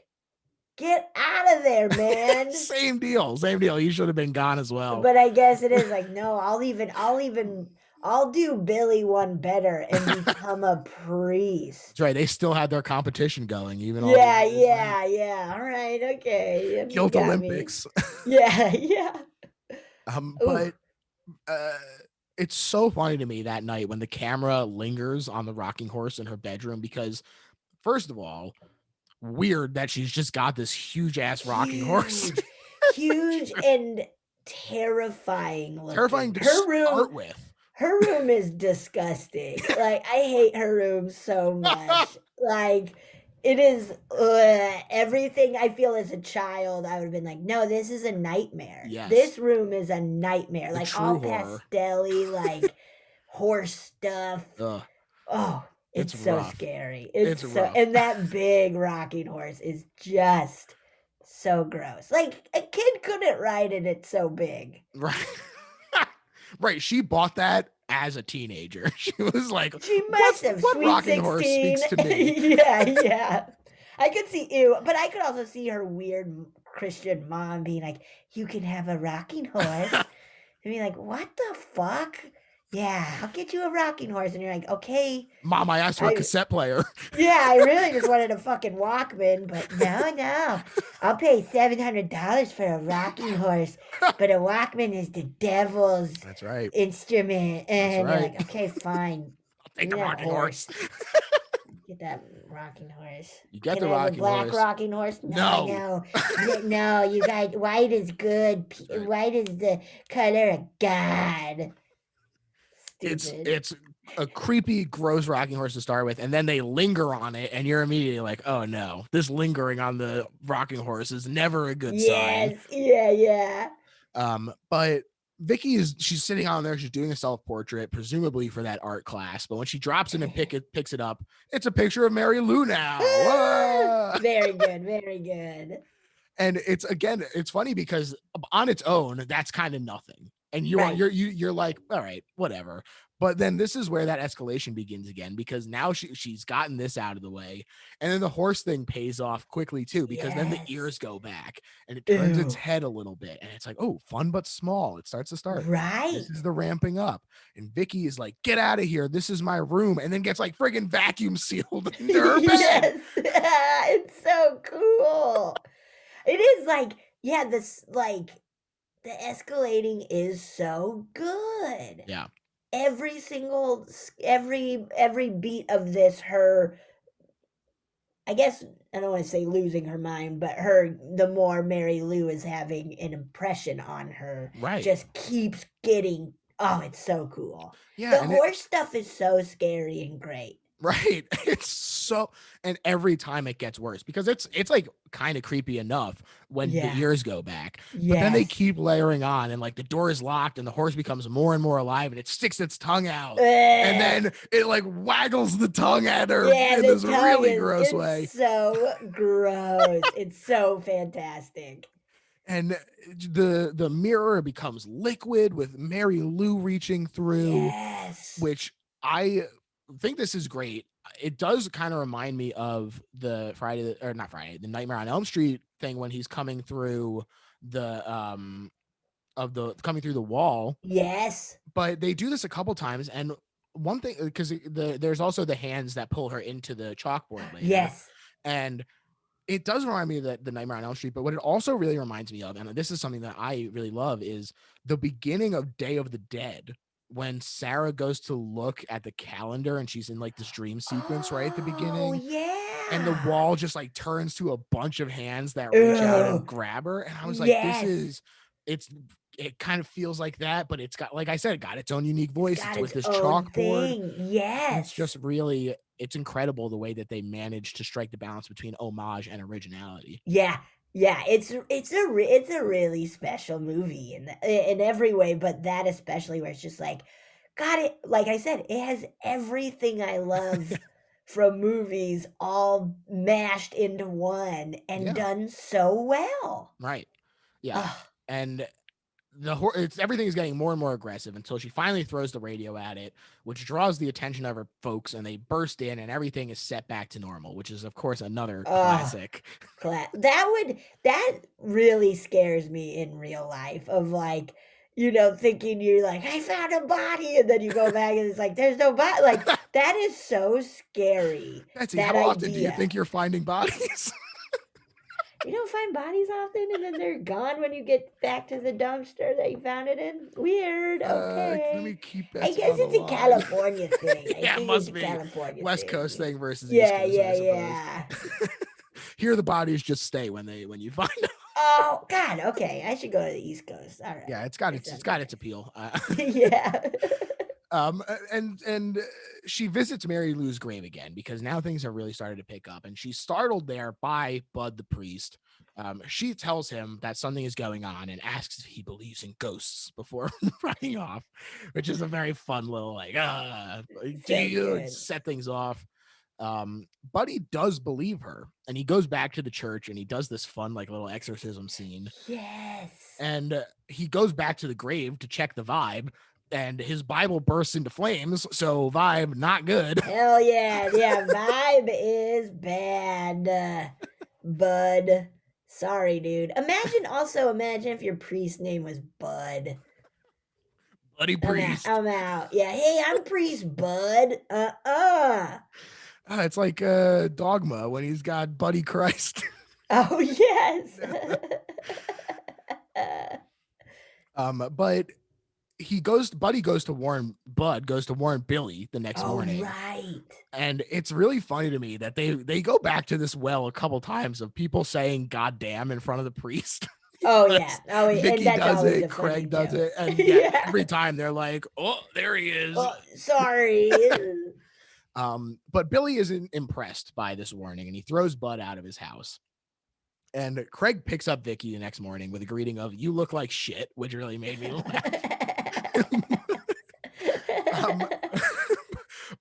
Speaker 2: get out of there, man.
Speaker 1: Same deal. He should have been gone as well.
Speaker 2: But I guess it is like, no, I'll do Billy one better and become a priest.
Speaker 1: That's right. They still had their competition going, even.
Speaker 2: Yeah. All right, okay.
Speaker 1: Guilt Olympics.
Speaker 2: Yeah.
Speaker 1: But it's so funny to me that night when the camera lingers on the rocking horse in her bedroom because, first of all, weird that she's just got this huge ass rocking horse.
Speaker 2: Huge and terrifying looking.
Speaker 1: Terrifying to start with.
Speaker 2: Her room is disgusting. Like, I hate her room so much. Like, it is everything I feel as a child. I would have been like, no, this is a nightmare.
Speaker 1: Yes.
Speaker 2: This room is a nightmare. Like, all pastel-y, like, horse stuff. Oh, it's so rough. Scary. It's so rough. And that big rocking horse is just so gross. Like a kid couldn't ride it. It's so big.
Speaker 1: Right. Right. She bought that as a teenager. She was like,
Speaker 2: she must have. What rocking 16. Horse speaks to me? Yeah. I could see but I could also see her weird Christian mom being like, you can have a rocking horse. And be like, what the fuck? Yeah, I'll get you a rocking horse. And you're like, okay.
Speaker 1: Mom, I asked for a cassette player.
Speaker 2: Yeah, I really just wanted a fucking Walkman, but no. I'll pay $700 for a rocking horse, but a Walkman is the devil's instrument. And you're like, okay, fine.
Speaker 1: I'll take the rocking horse.
Speaker 2: Get that rocking horse.
Speaker 1: You get the rocking horse.
Speaker 2: Black rocking horse? No. No, you guys, white is good. White is the color of God.
Speaker 1: It's a creepy, gross rocking horse to start with, and then they linger on it, and you're immediately like, oh no, this lingering on the rocking horse is never a good sign.
Speaker 2: Yeah.
Speaker 1: But Vicky she's sitting on there, she's doing a self-portrait, presumably for that art class, but when she drops it and picks it up, it's a picture of Mary Lou now.
Speaker 2: Very good.
Speaker 1: And it's funny because on its own, that's kind of nothing. And you're like, all right, whatever. But then this is where that escalation begins again, because now she's gotten this out of the way. And then the horse thing pays off quickly too, because then the ears go back and it turns its head a little bit. And it's like, oh, fun but small. It starts to start.
Speaker 2: Right.
Speaker 1: This is the ramping up. And Vicky is like, get out of here. This is my room. And then gets like friggin' vacuum sealed into her bed.
Speaker 2: It's so cool. It is like, this like, the escalating is so good. good.
Speaker 1: Yeah.
Speaker 2: Every single every beat of this, her, I guess, I don't want to say losing her mind, but her, the more Mary Lou is having an impression on her,
Speaker 1: Right.
Speaker 2: just keeps getting, oh, it's so cool.
Speaker 1: Yeah.
Speaker 2: The
Speaker 1: And it,
Speaker 2: horse stuff is so scary and great.
Speaker 1: right. It's so, and every time it gets worse because it's like kind of creepy enough when the
Speaker 2: Yeah.
Speaker 1: ears go back, but then they
Speaker 2: Yes.
Speaker 1: keep layering on and like the door is locked and the horse becomes more and more alive and it sticks its tongue out and
Speaker 2: Ugh.
Speaker 1: then it like waggles the tongue at her
Speaker 2: Yeah,
Speaker 1: in
Speaker 2: the
Speaker 1: this
Speaker 2: tongue
Speaker 1: really
Speaker 2: is,
Speaker 1: gross
Speaker 2: it's
Speaker 1: way.
Speaker 2: so gross. It's so fantastic.
Speaker 1: And the mirror becomes liquid with Mary Lou reaching through,
Speaker 2: Yes.
Speaker 1: which I think this is great. It does kind of remind me of the the Nightmare on Elm Street thing when he's coming through coming through the wall.
Speaker 2: Yes.
Speaker 1: But they do this a couple times, and one thing because there's also the hands that pull her into the chalkboard later,
Speaker 2: Yes.
Speaker 1: and it does remind me of the Nightmare on Elm Street, but what it also really reminds me of, and this is something that I really love, is the beginning of Day of the Dead when Sarah goes to look at the calendar and she's in like this dream sequence right at the
Speaker 2: Oh,
Speaker 1: beginning, and the
Speaker 2: yeah.
Speaker 1: wall just like turns to a bunch of hands that reach out and
Speaker 2: Ugh.
Speaker 1: grab her. And I was like,
Speaker 2: Yes.
Speaker 1: it's, it kind of feels like that, but it's got, like I said, got its own unique
Speaker 2: It's
Speaker 1: voice. It's
Speaker 2: got
Speaker 1: with
Speaker 2: its
Speaker 1: this
Speaker 2: own
Speaker 1: chalkboard.
Speaker 2: thing.
Speaker 1: And it's just
Speaker 2: Yes.
Speaker 1: really, it's incredible the way that they managed to strike the balance between homage and originality.
Speaker 2: Yeah. Yeah, it's a really special movie in every way, but that especially where it's just like, God, it, like I said, it has everything I love from movies all mashed into one and
Speaker 1: Yeah.
Speaker 2: done so well.
Speaker 1: Right. Yeah.
Speaker 2: Oh,
Speaker 1: And it's everything is getting more and more aggressive until she finally throws the radio at it, which draws the attention of her folks, and they burst in, and everything is set back to normal, which is of course another
Speaker 2: oh,
Speaker 1: classic.
Speaker 2: that really scares me in real life of like, thinking you're like, I found a body, and then you go back and it's like, there's no body. Like, that is so scary.
Speaker 1: Betsy,
Speaker 2: That
Speaker 1: how often do you
Speaker 2: idea.
Speaker 1: think you're finding bodies?
Speaker 2: You don't find bodies often, and then they're gone when you get back to the dumpster that you found it in? Weird.
Speaker 1: Let me
Speaker 2: Okay.
Speaker 1: keep
Speaker 2: I
Speaker 1: Betsy
Speaker 2: guess
Speaker 1: on the
Speaker 2: it's a
Speaker 1: line.
Speaker 2: California thing. I
Speaker 1: Yeah, it
Speaker 2: think it's
Speaker 1: must
Speaker 2: a
Speaker 1: be
Speaker 2: California
Speaker 1: West Coast
Speaker 2: thing.
Speaker 1: thing versus East
Speaker 2: Yeah,
Speaker 1: Coast,
Speaker 2: yeah,
Speaker 1: I suppose.
Speaker 2: yeah.
Speaker 1: Here, the bodies just stay when you find them.
Speaker 2: Oh, God, okay, I should go to the East Coast, alright.
Speaker 1: Yeah, it's got
Speaker 2: That
Speaker 1: it's
Speaker 2: sounds
Speaker 1: got its
Speaker 2: okay.
Speaker 1: appeal.
Speaker 2: Yeah.
Speaker 1: And she visits Mary Lou's grave again because now things have really started to pick up, and she's startled there by Bud the priest. She tells him that something is going on and asks if he believes in ghosts before running off, which is a very fun little like do
Speaker 2: So
Speaker 1: you
Speaker 2: good.
Speaker 1: set things off. Buddy does believe her, and he goes back to the church and he does this fun like little exorcism scene,
Speaker 2: Yes.
Speaker 1: and he goes back to the grave to check the vibe, and his Bible bursts into flames. So vibe not good.
Speaker 2: Hell yeah, yeah, vibe is bad, Bud. Sorry, dude. Imagine if your priest name was Bud.
Speaker 1: Bloody
Speaker 2: I'm out.
Speaker 1: priest.
Speaker 2: I'm out. Yeah, hey, I'm priest Bud.
Speaker 1: It's like Dogma when he's got Buddy Christ.
Speaker 2: Oh yes.
Speaker 1: But Buddy goes to warn Bud goes to warn Billy the next
Speaker 2: Oh
Speaker 1: morning.
Speaker 2: right.
Speaker 1: And it's really funny to me that they go back to this well a couple times of people saying "God damn" in front of the priest.
Speaker 2: Oh yeah. Oh, and
Speaker 1: Vicky
Speaker 2: that's
Speaker 1: does
Speaker 2: always a
Speaker 1: it,
Speaker 2: funny
Speaker 1: Craig does
Speaker 2: joke.
Speaker 1: it, and yeah,
Speaker 2: Yeah.
Speaker 1: every time they're like, "Oh, there he is."
Speaker 2: Oh, sorry.
Speaker 1: But Billy isn't impressed by this warning, and he throws Bud out of his house. And Craig picks up Vicky the next morning with a greeting of "You look like shit," which really made me laugh. um,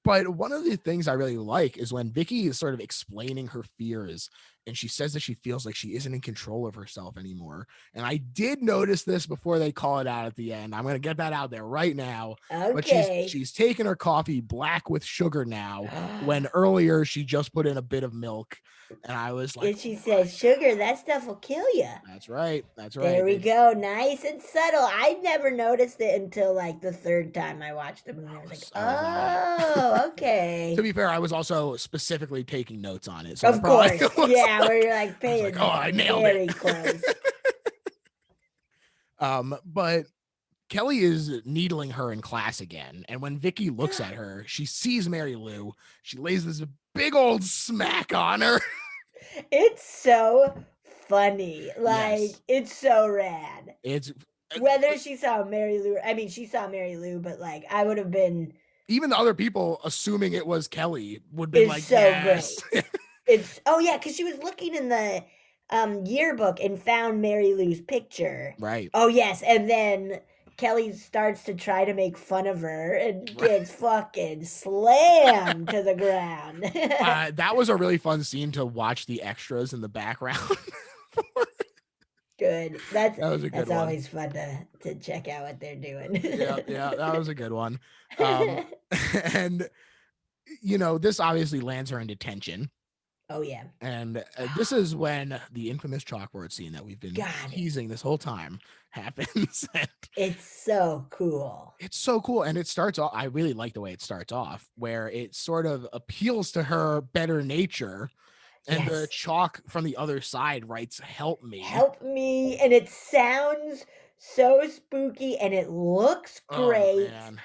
Speaker 1: but one of the things I really like is when Vicky is sort of explaining her fears, and she says that she feels like she isn't in control of herself anymore. And I did notice this before they call it out at the end. I'm going to get that out there right now. But
Speaker 2: Okay.
Speaker 1: she's taking her coffee black with sugar now, when earlier she just put in a bit of milk. And I was like,
Speaker 2: And she says, "Sugar, that stuff will kill you."
Speaker 1: that's right. That's
Speaker 2: There
Speaker 1: right.
Speaker 2: we go. Nice and subtle. I never noticed it until like the third time I watched the movie. I was like,
Speaker 1: I was not.
Speaker 2: "Oh,
Speaker 1: To
Speaker 2: okay."
Speaker 1: be fair, I was also specifically taking notes on it. So I
Speaker 2: Of
Speaker 1: probably
Speaker 2: course.
Speaker 1: was
Speaker 2: Yeah, where
Speaker 1: like,
Speaker 2: you're like
Speaker 1: I was like, oh,
Speaker 2: paying
Speaker 1: I nailed it.
Speaker 2: very close.
Speaker 1: But Kelly is needling her in class again. And when Vicky looks at her, she sees Mary Lou. She lays this big old smack on her.
Speaker 2: It's so funny. Like,
Speaker 1: Yes.
Speaker 2: it's so rad.
Speaker 1: It's
Speaker 2: Whether she saw Mary Lou, I mean, she saw Mary Lou, but like, I would have been,
Speaker 1: even the other people assuming it was Kelly would have been
Speaker 2: is
Speaker 1: like,
Speaker 2: so
Speaker 1: yes.
Speaker 2: great. It's, oh yeah, because she was looking in the yearbook and found Mary Lou's picture.
Speaker 1: Right.
Speaker 2: Oh yes, and then Kelly starts to try to make fun of her and
Speaker 1: Right.
Speaker 2: gets fucking slammed to the ground.
Speaker 1: That was a really fun scene to watch the extras in the background.
Speaker 2: Good.
Speaker 1: That was a good
Speaker 2: That's
Speaker 1: one.
Speaker 2: always fun to check out what they're doing.
Speaker 1: Yeah, yeah, that was a good one. Um, and this obviously lands her in detention.
Speaker 2: Oh yeah.
Speaker 1: And this is when the infamous chalkboard scene that we've been
Speaker 2: God,
Speaker 1: teasing this whole time happens. And
Speaker 2: it's so cool.
Speaker 1: it's so cool. And it starts off, I really like the way it starts off, where it sort of appeals to her better nature. And the
Speaker 2: Yes.
Speaker 1: chalk from the other side writes, "Help me."
Speaker 2: Help me. And it sounds so spooky and it looks
Speaker 1: Oh,
Speaker 2: great.
Speaker 1: man.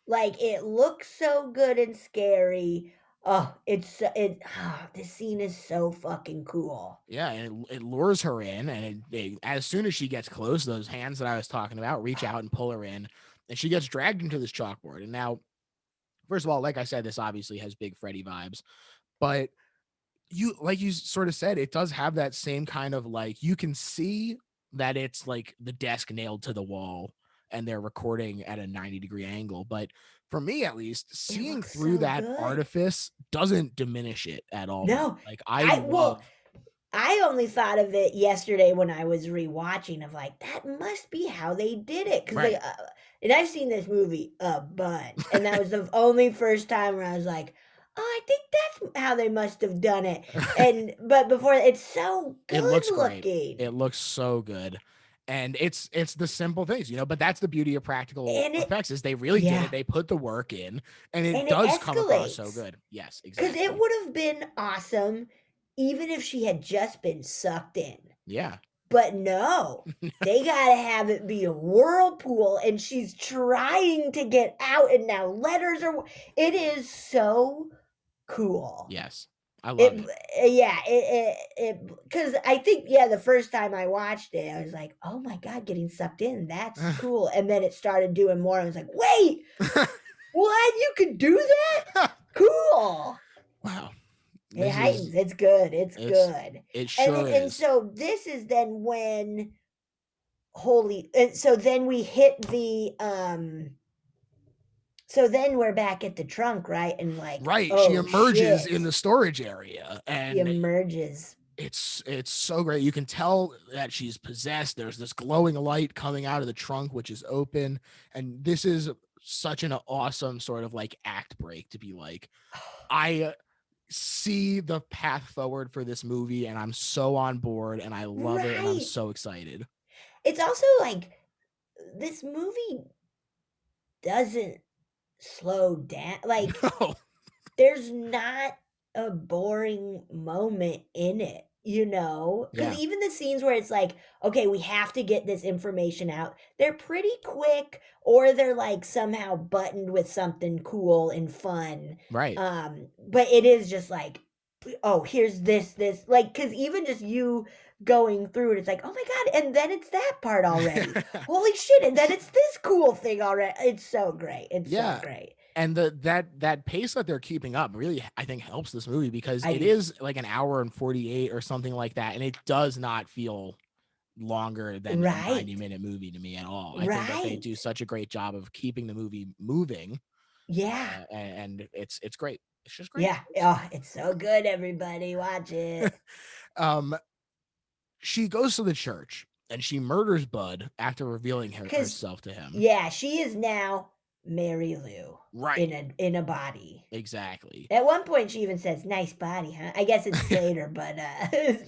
Speaker 2: Like it looks so good and scary. Oh, this scene is so fucking cool.
Speaker 1: Yeah, and it lures her in, and as soon as she gets close, those hands that I was talking about reach out and pull her in, and she gets dragged into this chalkboard. And now, first of all, like I said, this obviously has big Freddy vibes, but like you sort of said, it does have that same kind of like you can see that it's like the desk nailed to the wall and they're recording at a 90-degree angle. But for me, at least,
Speaker 2: It
Speaker 1: seeing
Speaker 2: looks
Speaker 1: through
Speaker 2: so
Speaker 1: that
Speaker 2: good.
Speaker 1: artifice doesn't diminish it at all for me.
Speaker 2: No,
Speaker 1: Like I
Speaker 2: I well,
Speaker 1: love
Speaker 2: I only thought of it yesterday when I was rewatching of like that must be how they did it because they
Speaker 1: right.
Speaker 2: and I've seen this movie a bunch and that was the only first time where I was like, oh, I think that's how they must have done it. And but before it's so
Speaker 1: It
Speaker 2: good
Speaker 1: looks great.
Speaker 2: looking
Speaker 1: It looks so good. And it's the simple things, but that's the beauty of practical
Speaker 2: and it
Speaker 1: effects is they really did it.
Speaker 2: yeah
Speaker 1: They put the work in and it
Speaker 2: and it
Speaker 1: does come across so
Speaker 2: escalates
Speaker 1: good. Yes,
Speaker 2: because it
Speaker 1: exactly.
Speaker 2: would have been awesome even if she had just been sucked in.
Speaker 1: Yeah.
Speaker 2: But no, they gotta have it be a whirlpool, and she's trying to get out, and now letters are. It is so cool.
Speaker 1: Yes. I love
Speaker 2: It,
Speaker 1: it.
Speaker 2: yeah, because I think, yeah, the first time I watched it, I was like, oh my God, getting sucked in, that's cool. And then it started doing more. I was like, wait, what? You could do that? Cool.
Speaker 1: Wow.
Speaker 2: It
Speaker 1: This is
Speaker 2: heightens. It's good. It's
Speaker 1: it's
Speaker 2: good.
Speaker 1: it
Speaker 2: And
Speaker 1: sure
Speaker 2: and
Speaker 1: is.
Speaker 2: so this is then when holy and so then we hit the so then we're back at the trunk, right? And like,
Speaker 1: Right. She
Speaker 2: oh
Speaker 1: emerges
Speaker 2: shit.
Speaker 1: in the storage area
Speaker 2: She
Speaker 1: and
Speaker 2: emerges.
Speaker 1: it's so great. You can tell that she's possessed. There's this glowing light coming out of the trunk, which is open. And this is such an awesome sort of like act break to be like, I see the path forward for this movie and I'm so on board and I love it and I'm
Speaker 2: Right.
Speaker 1: so excited.
Speaker 2: It's also like this movie doesn't slow down. Like
Speaker 1: No.
Speaker 2: there's not a boring moment in it, you know? Because
Speaker 1: Yeah.
Speaker 2: even the scenes where it's like, okay, we have to get this information out, they're pretty quick or they're like somehow buttoned with something cool and fun.
Speaker 1: Right.
Speaker 2: But it is just like, oh, here's this, like, because even just you going through it, it's like, oh my God, and then it's that part already. Holy shit, and then it's this cool thing already. It's so great. It's so
Speaker 1: Yeah.
Speaker 2: great.
Speaker 1: And that pace that they're keeping up really I think helps this movie because
Speaker 2: I
Speaker 1: it
Speaker 2: do.
Speaker 1: is like an hour and 48 or something like that and it does not feel longer than a
Speaker 2: Right.
Speaker 1: 90-minute movie to me at all. I think that they
Speaker 2: Right.
Speaker 1: do such a great job of keeping the movie moving,
Speaker 2: Yeah.
Speaker 1: and it's great. It's just great.
Speaker 2: Yeah. Oh, it's so good, everybody. Watch it.
Speaker 1: um, she goes to the church and she murders Bud after revealing
Speaker 2: Because
Speaker 1: herself to him.
Speaker 2: yeah, she is now Mary Lou
Speaker 1: Right.
Speaker 2: in a body.
Speaker 1: Exactly.
Speaker 2: At one point she even says, "Nice body, huh?" I guess it's later, but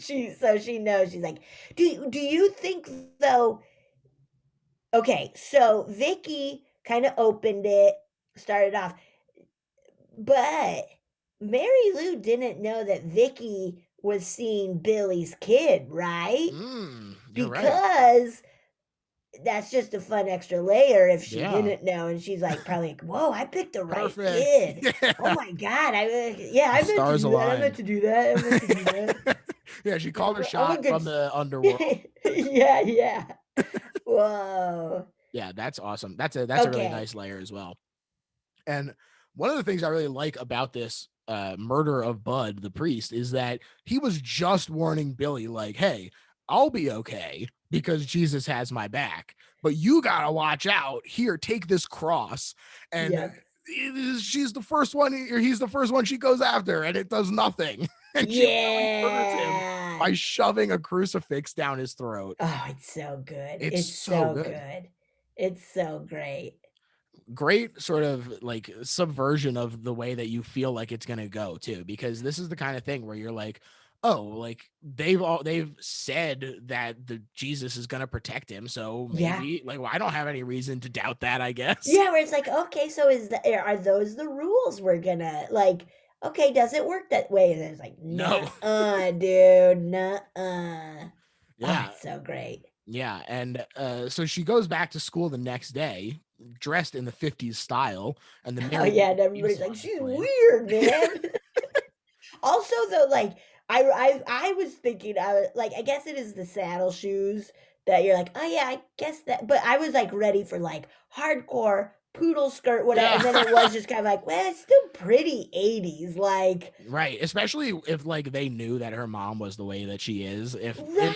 Speaker 2: she knows she's like, do you think though okay, so Vicky kind of opened it, started off, but Mary Lou didn't know that Vicky was seeing Billy's kid, right?
Speaker 1: You're right.
Speaker 2: Because that's just a fun extra layer if she
Speaker 1: Yeah.
Speaker 2: didn't know, and she's like probably like, "Whoa, I picked the right
Speaker 1: Perfect.
Speaker 2: kid. Oh
Speaker 1: Yeah.
Speaker 2: my god, yeah,
Speaker 1: The
Speaker 2: I meant to
Speaker 1: stars
Speaker 2: do that. I meant
Speaker 1: aligned.
Speaker 2: to do that. I meant to do that.
Speaker 1: Yeah, she
Speaker 2: Yeah,
Speaker 1: called her
Speaker 2: I'm a
Speaker 1: shot
Speaker 2: good."
Speaker 1: from the underworld.
Speaker 2: Yeah, yeah. Whoa.
Speaker 1: Yeah, that's awesome. That's a really
Speaker 2: Okay.
Speaker 1: nice layer as well. And one of the things I really like about this murder of Bud, the priest, is that he was just warning Billy, like, hey, I'll be okay because Jesus has my back, but you got to watch out. Here, take this cross. And
Speaker 2: Yep.
Speaker 1: she's the first one, or he's the first one she goes after, and it does nothing. And she really murders him
Speaker 2: Yeah.
Speaker 1: by shoving a crucifix down his throat.
Speaker 2: Oh, it's so good.
Speaker 1: It's
Speaker 2: It's
Speaker 1: so
Speaker 2: so
Speaker 1: good.
Speaker 2: good. It's so great.
Speaker 1: Great sort of like subversion of the way that you feel like it's going to go too, because this is the kind of thing where you're like, oh, like they've said that the Jesus is going to protect him, so
Speaker 2: Yeah.
Speaker 1: maybe like, well, I don't have any reason to doubt that, I guess.
Speaker 2: Yeah, where it's like, okay, so are those the rules we're gonna like? Okay, does it work that way? And then it's like, nah,
Speaker 1: No.
Speaker 2: dude, nah. Oh,
Speaker 1: Yeah.
Speaker 2: it's so great.
Speaker 1: Yeah, and so she goes back to school the next day dressed in the 50s style, and the
Speaker 2: Oh
Speaker 1: Mary
Speaker 2: yeah,
Speaker 1: Lou
Speaker 2: and
Speaker 1: theme
Speaker 2: everybody's like,
Speaker 1: song is
Speaker 2: she's
Speaker 1: playing.
Speaker 2: weird, man. Also, though, like I was thinking, like I guess it is the saddle shoes that you're like, oh yeah, I guess that. But I was like ready for like hardcore poodle skirt, whatever,
Speaker 1: Yeah.
Speaker 2: and then it was just kind of like, well, it's still pretty 80s, like
Speaker 1: Right, especially if, like, they knew that her mom was the way that she is. If
Speaker 2: right,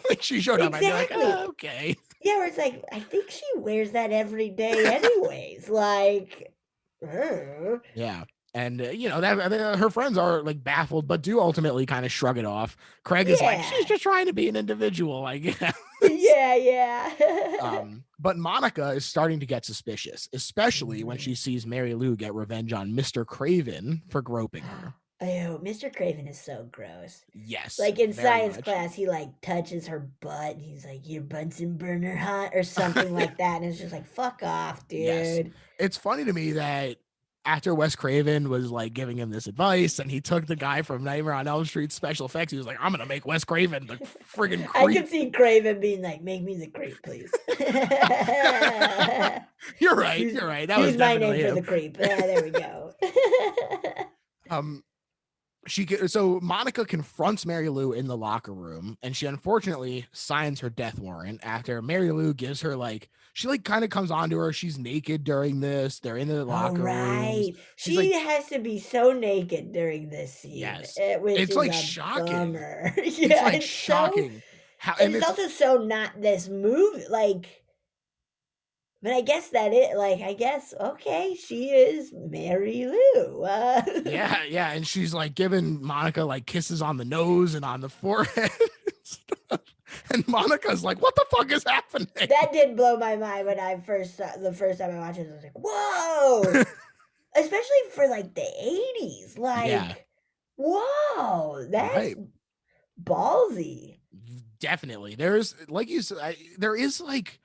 Speaker 1: like, she showed up, I'd be like,
Speaker 2: exactly.
Speaker 1: "Oh, okay."
Speaker 2: Yeah, where it's like, I think she wears that every day, anyways. Like, uh,
Speaker 1: Yeah, and, her friends are, like, baffled, but do ultimately kinda shrug it off. Craig is like, "She's
Speaker 2: yeah,
Speaker 1: just trying to be an individual, I guess."
Speaker 2: yeah, yeah.
Speaker 1: But Monica is starting to get suspicious, especially when
Speaker 2: Mm.
Speaker 1: she sees Mary Lou get revenge on Mr. Craven for groping her.
Speaker 2: Oh, Mr. Craven is so gross.
Speaker 1: Yes,
Speaker 2: Like in
Speaker 1: very
Speaker 2: science
Speaker 1: much.
Speaker 2: class, he like touches her butt and he's like, your Bunsen burner hot or something like that. And it's just like, fuck off,
Speaker 1: Yes.
Speaker 2: dude.
Speaker 1: It's funny to me that after Wes Craven was like giving him this advice and he took the guy from Nightmare on Elm Street special effects, he was like, I'm gonna make Wes Craven the friggin'
Speaker 2: I
Speaker 1: creep.
Speaker 2: could see Craven being like, make me the creep, please.
Speaker 1: You're right.
Speaker 2: use
Speaker 1: You're right. That was
Speaker 2: use my name
Speaker 1: definitely
Speaker 2: for
Speaker 1: him.
Speaker 2: the creep. There we go.
Speaker 1: Um, so Monica confronts Mary Lou in the locker room, and she unfortunately signs her death warrant after Mary Lou gives her like she like kind of comes on to her. She's naked during this. They're in the
Speaker 2: Oh,
Speaker 1: locker rooms.
Speaker 2: right.
Speaker 1: She's like,
Speaker 2: She has to be so naked during this scene,
Speaker 1: yes.
Speaker 2: which
Speaker 1: It's
Speaker 2: is
Speaker 1: like
Speaker 2: a
Speaker 1: shocking.
Speaker 2: bummer.
Speaker 1: It's
Speaker 2: Yeah,
Speaker 1: like shocking how,
Speaker 2: and
Speaker 1: and
Speaker 2: it's
Speaker 1: it's
Speaker 2: also so not this movie, like, but I guess that it, like, I guess, okay, she is Mary Lou.
Speaker 1: yeah, yeah, and she's like giving Monica like kisses on the nose and on the forehead. And stuff. And Monica's like, "What the fuck is happening?"
Speaker 2: That did blow my mind when I first saw the first time I watched it. I was like, whoa, especially for like the 80s.
Speaker 1: Yeah,
Speaker 2: Like, whoa, that's
Speaker 1: right.
Speaker 2: ballsy.
Speaker 1: Definitely. There's like you said, there is like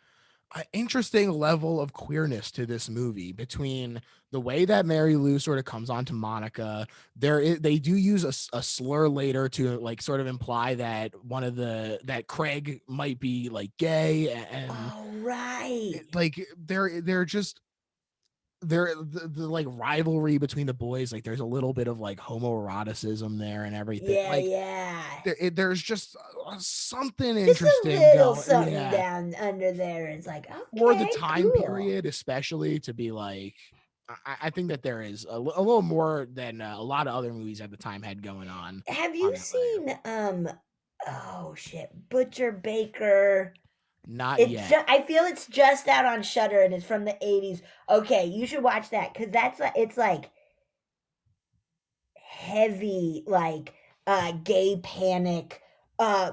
Speaker 1: an interesting level of queerness to this movie between the way that Mary Lou sort of comes on to Monica. They do use a slur later to like sort of imply that that Craig might be like gay, and
Speaker 2: Oh, right.
Speaker 1: like they're just the like rivalry between the boys, like there's a little bit of like homoeroticism there and everything.
Speaker 2: Yeah,
Speaker 1: Like
Speaker 2: yeah.
Speaker 1: there's just something
Speaker 2: Just a
Speaker 1: interesting
Speaker 2: little
Speaker 1: going.
Speaker 2: something
Speaker 1: Yeah,
Speaker 2: down under there. It's like,
Speaker 1: for the
Speaker 2: okay,
Speaker 1: time
Speaker 2: cool.
Speaker 1: period, especially to be like, I think that there is a little more than a lot of other movies at the time had going
Speaker 2: Have
Speaker 1: on
Speaker 2: you
Speaker 1: that layer.
Speaker 2: seen oh shit, Butcher Baker?
Speaker 1: Not yet.
Speaker 2: I feel it's just out on Shutter and it's from the 80s. Okay, you should watch that cuz that's like it's like heavy like gay panic I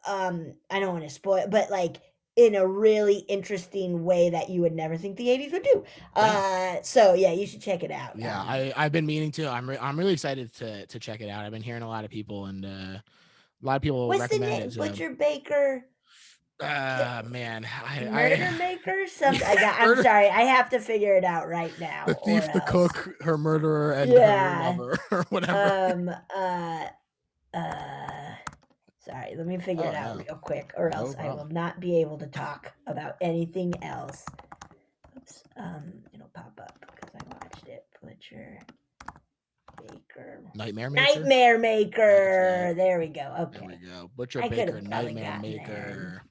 Speaker 2: don't want to spoil but like in a really interesting way that you would never think the 80s would do.
Speaker 1: Yeah,
Speaker 2: So yeah, you should check it out.
Speaker 1: yeah. I've been meaning to. I'm really excited to check it out. I've been hearing a lot of people, and a lot of people
Speaker 2: What's the
Speaker 1: recommend
Speaker 2: name?
Speaker 1: it. So,
Speaker 2: Butcher Baker
Speaker 1: man,
Speaker 2: Murder Maker? Something I got. I'm
Speaker 1: murder,
Speaker 2: sorry. I have to figure it out right now
Speaker 1: the
Speaker 2: or
Speaker 1: thief, the
Speaker 2: else.
Speaker 1: cook, her murderer, and her
Speaker 2: Yeah.
Speaker 1: lover, or whatever.
Speaker 2: Um uh uh Sorry, let me figure it out
Speaker 1: no.
Speaker 2: real quick, or
Speaker 1: No
Speaker 2: else I will
Speaker 1: problem.
Speaker 2: not be able to talk about anything else. Oops. It'll pop up because I watched it. Butcher Baker.
Speaker 1: Nightmare Maker?
Speaker 2: Nightmare
Speaker 1: That's it.
Speaker 2: Maker. There we go.
Speaker 1: There we
Speaker 2: Okay.
Speaker 1: go. Butcher
Speaker 2: I could
Speaker 1: Baker,
Speaker 2: have probably
Speaker 1: Nightmare
Speaker 2: gotten there.
Speaker 1: Maker.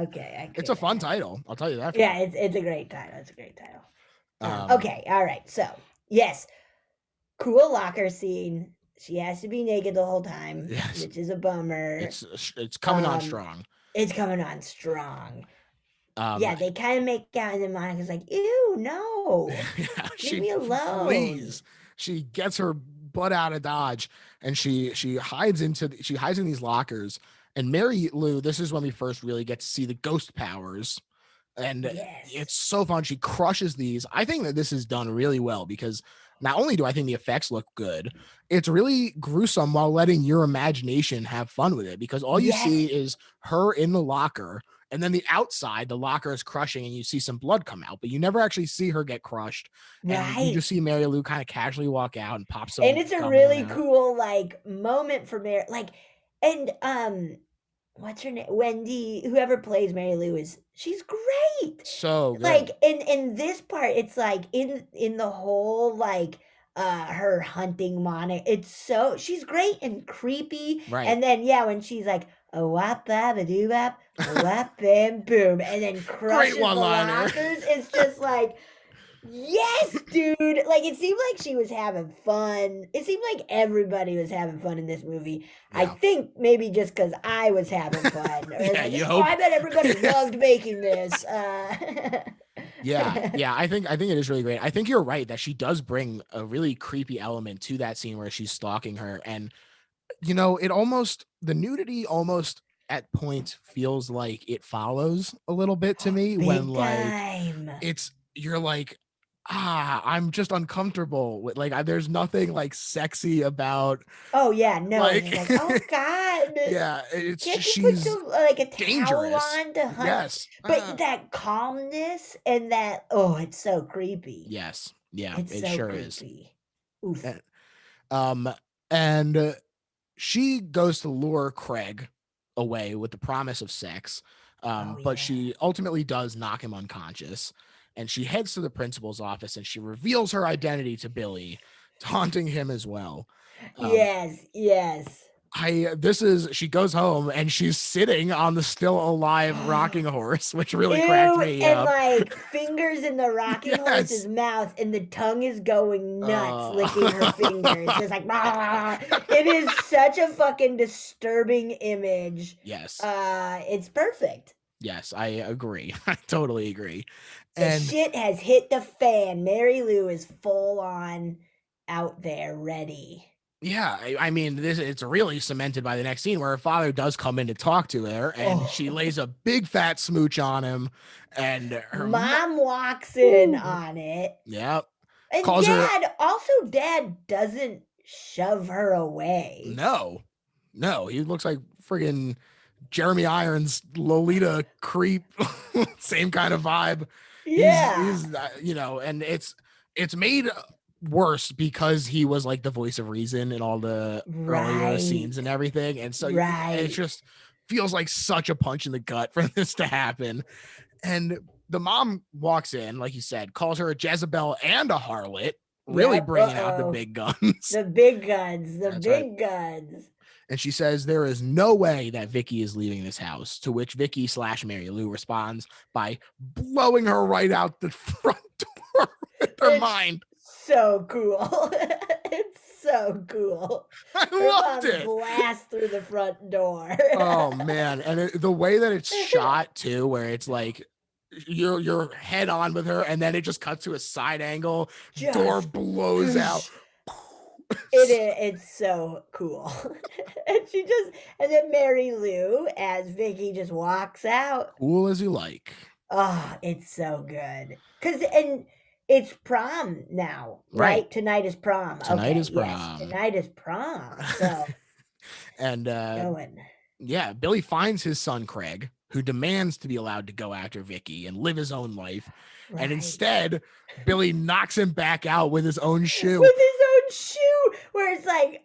Speaker 2: Okay, I
Speaker 1: It's
Speaker 2: could
Speaker 1: a fun
Speaker 2: have.
Speaker 1: title. I'll tell you that.
Speaker 2: Yeah, it's a great title. It's a great title.
Speaker 1: Um,
Speaker 2: Okay, all right. So, yes, cool locker scene. She has to be naked the whole time,
Speaker 1: yes,
Speaker 2: which is a bummer.
Speaker 1: it's coming on strong.
Speaker 2: It's coming on strong.
Speaker 1: Um,
Speaker 2: Yeah, they kind of make out, and then Monica's like, "Ew, no,
Speaker 1: yeah,
Speaker 2: leave
Speaker 1: she
Speaker 2: me alone."
Speaker 1: flees. She gets her butt out of Dodge, and she hides in these lockers. And Mary Lou, this is when we first really get to see the ghost powers, and
Speaker 2: Yes.
Speaker 1: it's so fun. She crushes these. I think that this is done really well because not only do I think the effects look good, it's really gruesome while letting your imagination have fun with it, because all you
Speaker 2: Yes.
Speaker 1: see is her in the locker, and then the outside, the locker is crushing and you see some blood come out, but you never actually see her get crushed. And you
Speaker 2: Right.
Speaker 1: just see Mary Lou kind of casually walk out and pop some
Speaker 2: And it's a
Speaker 1: gum in her
Speaker 2: really
Speaker 1: mouth.
Speaker 2: cool like moment for Mary. Like, and what's her name? Wendy, whoever plays Mary Lou is she's great.
Speaker 1: So good.
Speaker 2: Like in this part, it's like in the whole like her hunting Monica. It's so she's great and creepy.
Speaker 1: Right.
Speaker 2: And then yeah, when she's like a wap bab a doo bap, a wap bam boom, and then crushes the
Speaker 1: one-liner.
Speaker 2: lockers, it's just like yes, dude. Like it seemed like she was having fun. It seemed like everybody was having fun in this movie. I
Speaker 1: Yeah.
Speaker 2: think maybe just because I was having fun. Or
Speaker 1: Yeah,
Speaker 2: like,
Speaker 1: you
Speaker 2: oh,
Speaker 1: hope.
Speaker 2: I bet everybody loved making this.
Speaker 1: Yeah, I think it is really great. I think you're right that she does bring a really creepy element to that scene where she's stalking her, and it almost, the nudity almost at points feels like it follows a little bit to me, when
Speaker 2: Big
Speaker 1: like
Speaker 2: time.
Speaker 1: you're like, I'm just uncomfortable with, like, there's nothing like sexy about,
Speaker 2: Oh yeah, no.
Speaker 1: like,
Speaker 2: It's just like, oh God.
Speaker 1: yeah, it's
Speaker 2: Can't
Speaker 1: just,
Speaker 2: you put
Speaker 1: she's
Speaker 2: some like a towel
Speaker 1: dangerous.
Speaker 2: on to hunt?
Speaker 1: Yes.
Speaker 2: But that calmness and that it's so creepy.
Speaker 1: Yes. Yeah,
Speaker 2: It's
Speaker 1: it
Speaker 2: so
Speaker 1: sure is.
Speaker 2: creepy. Oof.
Speaker 1: And, and she goes to lure Craig away with the promise of sex.
Speaker 2: Oh
Speaker 1: But
Speaker 2: yeah.
Speaker 1: she ultimately does knock him unconscious, and she heads to the principal's office and she reveals her identity to Billy, taunting him as well.
Speaker 2: Yes, yes.
Speaker 1: She goes home and she's sitting on the still alive rocking horse, which really cracked
Speaker 2: Ew,
Speaker 1: me
Speaker 2: and
Speaker 1: up.
Speaker 2: like fingers in the rocking
Speaker 1: Yes.
Speaker 2: horse's mouth, and the tongue is going nuts, licking her fingers. Just like, "Bah." It is such a fucking disturbing image.
Speaker 1: Yes.
Speaker 2: It's perfect.
Speaker 1: Yes, I agree. I totally agree.
Speaker 2: The
Speaker 1: And
Speaker 2: shit has hit the fan. Mary Lou is full on out there, ready.
Speaker 1: yeah, I mean, it's really cemented by the next scene where her father does come in to talk to her, and she lays a big fat smooch on him, and her
Speaker 2: Mom walks in on it.
Speaker 1: Yep.
Speaker 2: And
Speaker 1: Calls her.
Speaker 2: Dad doesn't shove her away.
Speaker 1: No, he looks like friggin' Jeremy Irons, Lolita creep, same kind of vibe.
Speaker 2: Yeah.
Speaker 1: He's and it's made worse because he was like the voice of reason in all the earlier scenes and everything, and so it just feels like such a punch in the gut for this to happen. And the mom walks in, like you said, calls her a Jezebel and a harlot, really bringing out the big guns.
Speaker 2: The big guns. The
Speaker 1: That's
Speaker 2: big guns.
Speaker 1: And she says there is no way that Vicky is leaving this house, to which Vicky / Mary Lou responds by blowing her right out the front door with her mind.
Speaker 2: So cool. It's so cool.
Speaker 1: I loved it.
Speaker 2: Blast through the front door.
Speaker 1: Oh man, and the way that it's shot too, where it's like you're head on with her, and then it just cuts to a side angle, door blows out.
Speaker 2: It's so cool. And then Mary Lou as Vicky just walks out.
Speaker 1: Cool as you like.
Speaker 2: Oh, it's so good. And it's prom now, right? Tonight is prom.
Speaker 1: Tonight is prom.
Speaker 2: Yes, tonight is prom. So
Speaker 1: and yeah, Billy finds his son Craig, who demands to be allowed to go after Vicky and live his own life. Right. And instead, Billy knocks him back out with his own shoe.
Speaker 2: With his own shoe, where it's like,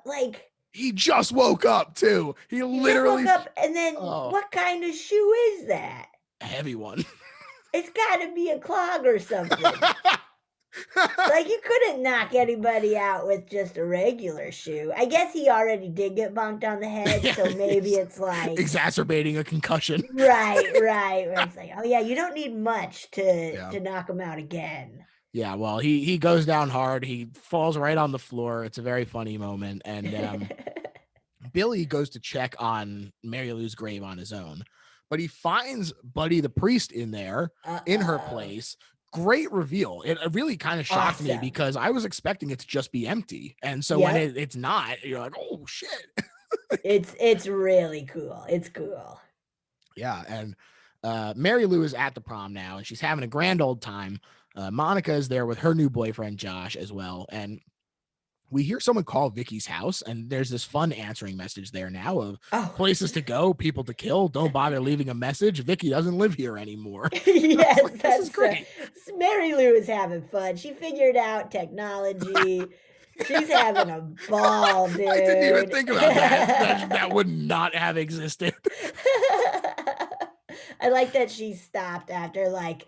Speaker 2: like
Speaker 1: He just woke up too. He
Speaker 2: He just woke
Speaker 1: literally,
Speaker 2: up, and then
Speaker 1: oh,
Speaker 2: what kind of shoe is that?
Speaker 1: a heavy one.
Speaker 2: It's got to be a clog or something. Like, you couldn't knock anybody out with just a regular shoe. I guess he already did get bonked on the head, so maybe it's like
Speaker 1: exacerbating a concussion.
Speaker 2: right. Where it's like, oh yeah, you don't need much to
Speaker 1: Yeah.
Speaker 2: knock him out again.
Speaker 1: Yeah, well, he goes down hard. He falls right on the floor. It's a very funny moment, and Billy goes to check on Mary Lou's grave on his own, but he finds Buddy the priest in there in her
Speaker 2: Uh-oh.
Speaker 1: place. Great reveal. It really kind of shocked me
Speaker 2: Awesome.
Speaker 1: because I was expecting it to just be empty, and so when
Speaker 2: Yep.
Speaker 1: it's not, you're like, oh shit.
Speaker 2: It's really cool. It's cool.
Speaker 1: Yeah, and Mary Lou is at the prom now, and she's having a grand old time. Monica is there with her new boyfriend Josh as well, and we hear someone call Vicky's house, and there's this fun answering message there now of
Speaker 2: Oh.
Speaker 1: places to go, people to kill. Don't bother leaving a message. Vicky doesn't live here anymore.
Speaker 2: Yes,
Speaker 1: Like, this is great.
Speaker 2: Mary Lou is having fun. She figured out technology. She's having a ball, dude.
Speaker 1: I didn't even think about that. That would not have existed.
Speaker 2: I like that she stopped after like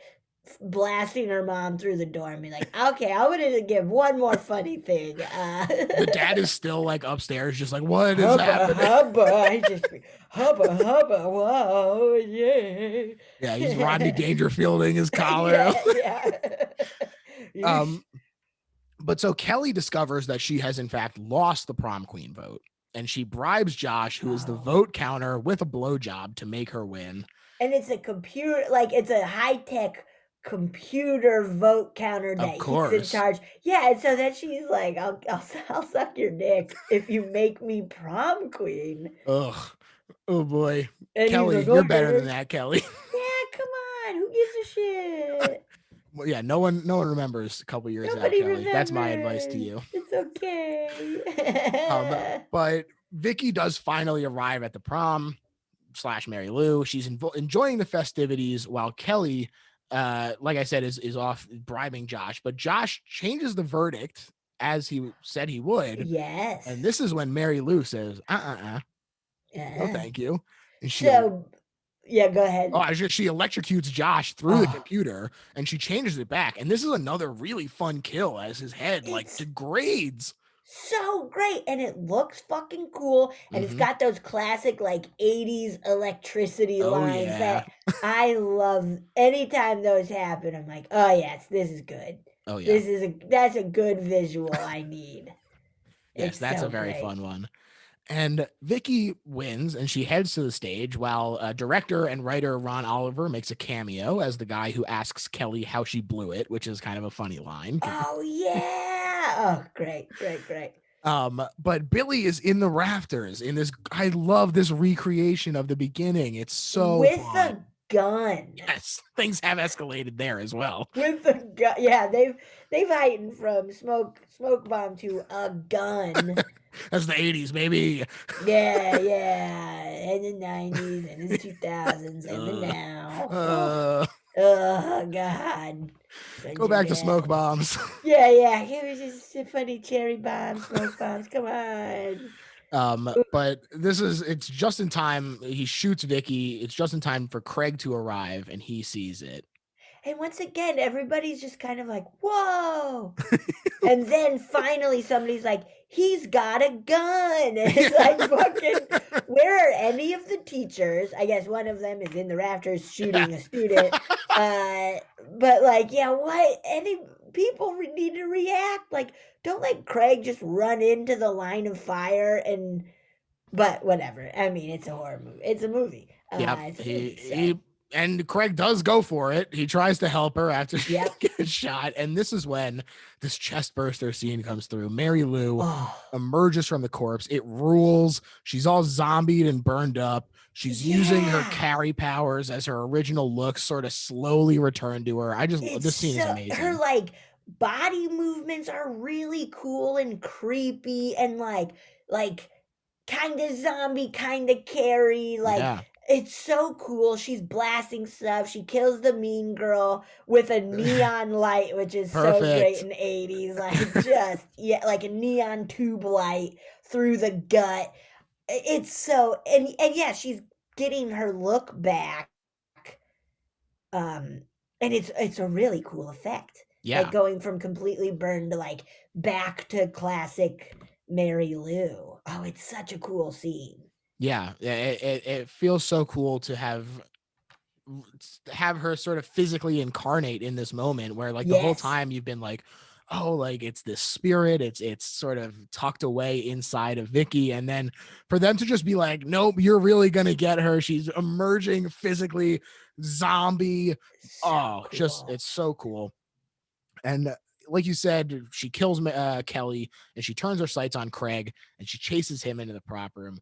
Speaker 2: blasting her mom through the door and be like, okay, I wanted to give one more funny thing.
Speaker 1: The dad is still like upstairs, just like, what is
Speaker 2: hubba,
Speaker 1: happening?
Speaker 2: hubba. I just hubba, hubba. Whoa, yeah.
Speaker 1: Yeah, he's Rodney Dangerfielding his collar.
Speaker 2: Yeah.
Speaker 1: But so Kelly discovers that she has in fact lost the prom queen vote, and she bribes Josh, who is the vote counter, with a blowjob to make her win.
Speaker 2: And it's a computer, like it's a high-tech computer vote counter that he's in charge. Yeah, and so then she's like, I'll suck your dick if you make me prom queen.
Speaker 1: Ugh. Oh boy.
Speaker 2: And
Speaker 1: Kelly,
Speaker 2: like,
Speaker 1: you're better than that, Kelly.
Speaker 2: Yeah, come on. Who gives a shit?
Speaker 1: Well, yeah, no one remembers a couple years
Speaker 2: Nobody
Speaker 1: out, Kelly.
Speaker 2: remembers.
Speaker 1: That's my advice to you.
Speaker 2: It's okay.
Speaker 1: But Vicky does finally arrive at the prom / Mary Lou. She's enjoying the festivities while Kelly, like I said, is off bribing Josh. But Josh changes the verdict as he said he would.
Speaker 2: Yes.
Speaker 1: And this is when Mary Lou says, no, thank you. And
Speaker 2: yeah, go ahead.
Speaker 1: Oh, she electrocutes Josh through the computer, and she changes it back. And this is another really fun kill as his head like degrades.
Speaker 2: So great, and it looks fucking cool, and it's got those classic like 80s electricity lines that I love. Anytime those happen, I'm like, oh yes, this is good.
Speaker 1: Oh yeah,
Speaker 2: that's a good visual I need.
Speaker 1: Yes, that's so a very fun one. And Vicky wins, and she heads to the stage while director and writer Ron Oliver makes a cameo as the guy who asks Kelly how she blew it, which is kind of a funny line.
Speaker 2: Oh yeah! Oh, great.
Speaker 1: But Billy is in the rafters in this. I love this recreation of the beginking. It's so
Speaker 2: with
Speaker 1: fun.
Speaker 2: a gun.
Speaker 1: Yes, things have escalated there as well.
Speaker 2: With a gun, yeah, they've heightened from smoke bomb to a gun.
Speaker 1: That's the 80s, baby.
Speaker 2: Yeah, and the 90s and the 2000s and the now. Oh God.
Speaker 1: Go back to smoke bombs.
Speaker 2: Yeah. It was just a funny cherry bomb, smoke bombs. Come on.
Speaker 1: But it's just in time. He shoots Vicky. It's just in time for Craig to arrive, and he sees it.
Speaker 2: And once again, everybody's just kind of like, whoa. And then finally somebody's like, he's got a gun. And it's like, fucking, where are any of the teachers? I guess one of them is in the rafters shooting a student. But like, yeah, what? Any people need to react. Like, don't let Craig just run into the line of fire but whatever. I mean, it's a horror movie. It's a movie.
Speaker 1: And Craig does go for it. He tries to help her after she gets shot. And this is when this chest burster scene comes through. Mary Lou emerges from the corpse. It rules. She's all zombied and burned up. She's using her carry powers as her original looks sort of slowly return to her. This scene is amazing.
Speaker 2: Her like body movements are really cool and creepy and like kind of zombie, kind of carry. Like It's so cool. She's blasting stuff. She kills the mean girl with a neon light, which is so great
Speaker 1: Perfect.
Speaker 2: in the 80s. Like, just, yeah, like a neon tube light through the gut. It's so, and yeah, she's getting her look back. Um, and it's a really cool effect. Like
Speaker 1: Yeah.
Speaker 2: going from completely burned to like back to classic Mary Lou. Oh, it's such a cool scene.
Speaker 1: Yeah. It feels so cool to have her sort of physically incarnate in this moment where like the whole
Speaker 2: Yes.
Speaker 1: time you've been like, oh, like it's this spirit, it's sort of tucked away inside of Vicky, and then for them to just be like, nope, you're really gonna get her, she's emerging physically, zombie.
Speaker 2: So
Speaker 1: Oh, just
Speaker 2: cool.
Speaker 1: it's so cool. And like you said, she kills Kelly, and she turns her sights on Craig, and she chases him into the prop room,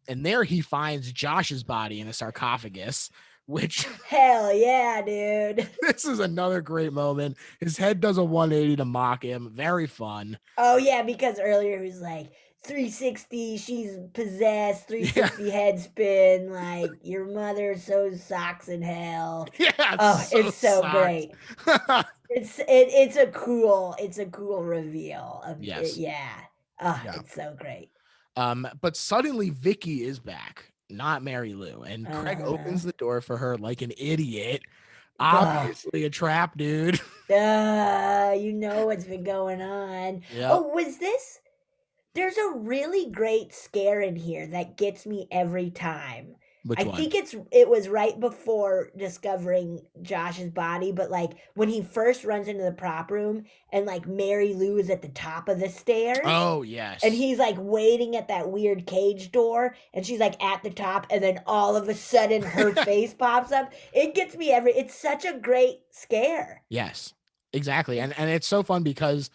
Speaker 1: and there he finds Josh's body in a sarcophagus, which
Speaker 2: Hell yeah, dude.
Speaker 1: this is another great moment. His head does a 180 to mock him. Very fun.
Speaker 2: Oh yeah, because earlier he was like 360, she's possessed,
Speaker 1: Yeah.
Speaker 2: 360 head spin, like your mother sews socks in hell.
Speaker 1: Yeah, it's
Speaker 2: Oh,
Speaker 1: so
Speaker 2: it's so
Speaker 1: sucked.
Speaker 2: great. It's a cool reveal of it,
Speaker 1: Yes.
Speaker 2: yeah. Oh,
Speaker 1: Yeah.
Speaker 2: it's so great.
Speaker 1: But suddenly Vicky is back, not Mary Lou. And Craig
Speaker 2: Uh-huh.
Speaker 1: opens the door for her like an idiot.
Speaker 2: Duh.
Speaker 1: Obviously a trap, dude.
Speaker 2: Duh. You know what's been going on.
Speaker 1: Yep.
Speaker 2: Oh, was this? There's a really great scare in here that gets me every time.
Speaker 1: Which
Speaker 2: I
Speaker 1: one?
Speaker 2: think it was right before discovering Josh's body, but like when he first runs into the prop room and like Mary Lou is at the top of the stairs
Speaker 1: Oh,
Speaker 2: and
Speaker 1: yes.
Speaker 2: he's like waiting at that weird cage door and she's like at the top and then all of a sudden her face pops up. It gets me it's such a great scare.
Speaker 1: Yes. Exactly. And it's so fun because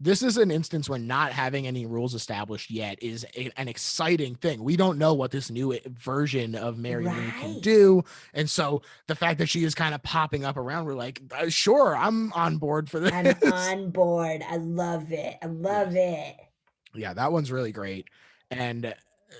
Speaker 1: this is an instance where not having any rules established yet is an exciting thing. We don't know what this new version of Mary Lou can
Speaker 2: Right.
Speaker 1: do. And so the fact that she is kind of popping up around, we're like, sure, I'm on board for
Speaker 2: I'm
Speaker 1: this.
Speaker 2: on board. I love it. I love
Speaker 1: Yes.
Speaker 2: it.
Speaker 1: Yeah, that one's really great. And,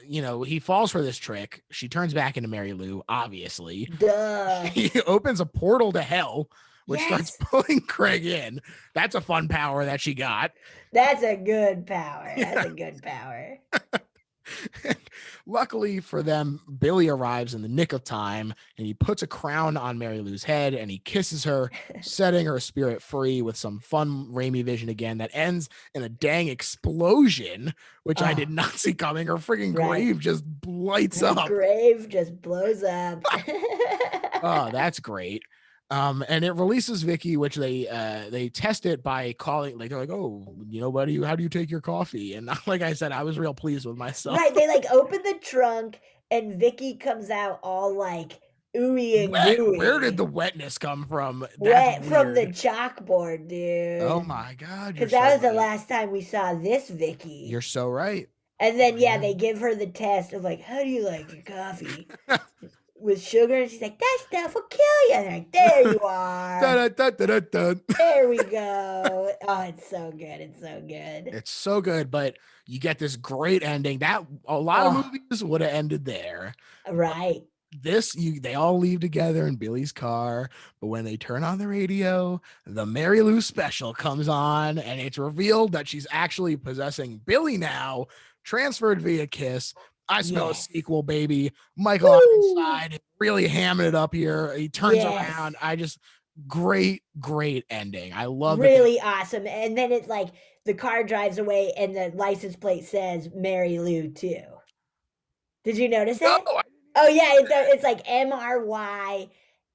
Speaker 1: he falls for this trick. She turns back into Mary Lou, obviously.
Speaker 2: Duh.
Speaker 1: He opens a portal to hell, which starts
Speaker 2: Yes.
Speaker 1: pulling Craig in. That's a fun power that she got.
Speaker 2: That's a good power. That's
Speaker 1: Yeah.
Speaker 2: a good power.
Speaker 1: Luckily for them, Billy arrives in the nick of time and he puts a crown on Mary Lou's head and he kisses her, setting her spirit free with some fun Raimi vision again that ends in a dang explosion, which I did
Speaker 2: Oh,
Speaker 1: not see coming. Her freaking
Speaker 2: right.
Speaker 1: grave just lights
Speaker 2: Her
Speaker 1: up.
Speaker 2: grave just blows up.
Speaker 1: Oh, that's great. And it releases Vicky, which they test it by calling, like they're like, oh, buddy, how do you take your coffee? And like I said, I was real pleased with myself.
Speaker 2: Right, they like open the trunk and Vicky comes out all like ooey and
Speaker 1: Wet. Where did the
Speaker 2: gooey.
Speaker 1: wetness come from? That's
Speaker 2: Wet from the
Speaker 1: weird.
Speaker 2: chalkboard,
Speaker 1: Oh
Speaker 2: dude.
Speaker 1: my God, you're
Speaker 2: Because
Speaker 1: so
Speaker 2: that was the
Speaker 1: right.
Speaker 2: last time we saw this
Speaker 1: You're
Speaker 2: Vicky.
Speaker 1: so right.
Speaker 2: And
Speaker 1: Oh
Speaker 2: then,
Speaker 1: my
Speaker 2: yeah, they
Speaker 1: God.
Speaker 2: give her the test of like, how do you like your coffee? With sugar? And she's like, that stuff will kill you. And they're like, there you are.
Speaker 1: Da-da-da-da-da-da.
Speaker 2: There we go. Oh, it's so good. It's so good.
Speaker 1: It's so good, but you get this great ending that a lot of
Speaker 2: Oh,
Speaker 1: movies would have ended there.
Speaker 2: right.
Speaker 1: They all leave together in Billy's car, but when they turn on the radio, the Mary Lou special comes on and it's revealed that she's actually possessing Billy now, transferred via kiss. I smell a
Speaker 2: Yes.
Speaker 1: sequel, baby. Michael
Speaker 2: Woo!
Speaker 1: Ironside is really hamming it up here. He turns
Speaker 2: Yes.
Speaker 1: around. Great ending. I love that they.
Speaker 2: Really awesome. And then it's like the car drives away and the license plate says Mary Lou too. Did you notice
Speaker 1: No,
Speaker 2: that? Oh yeah, it's like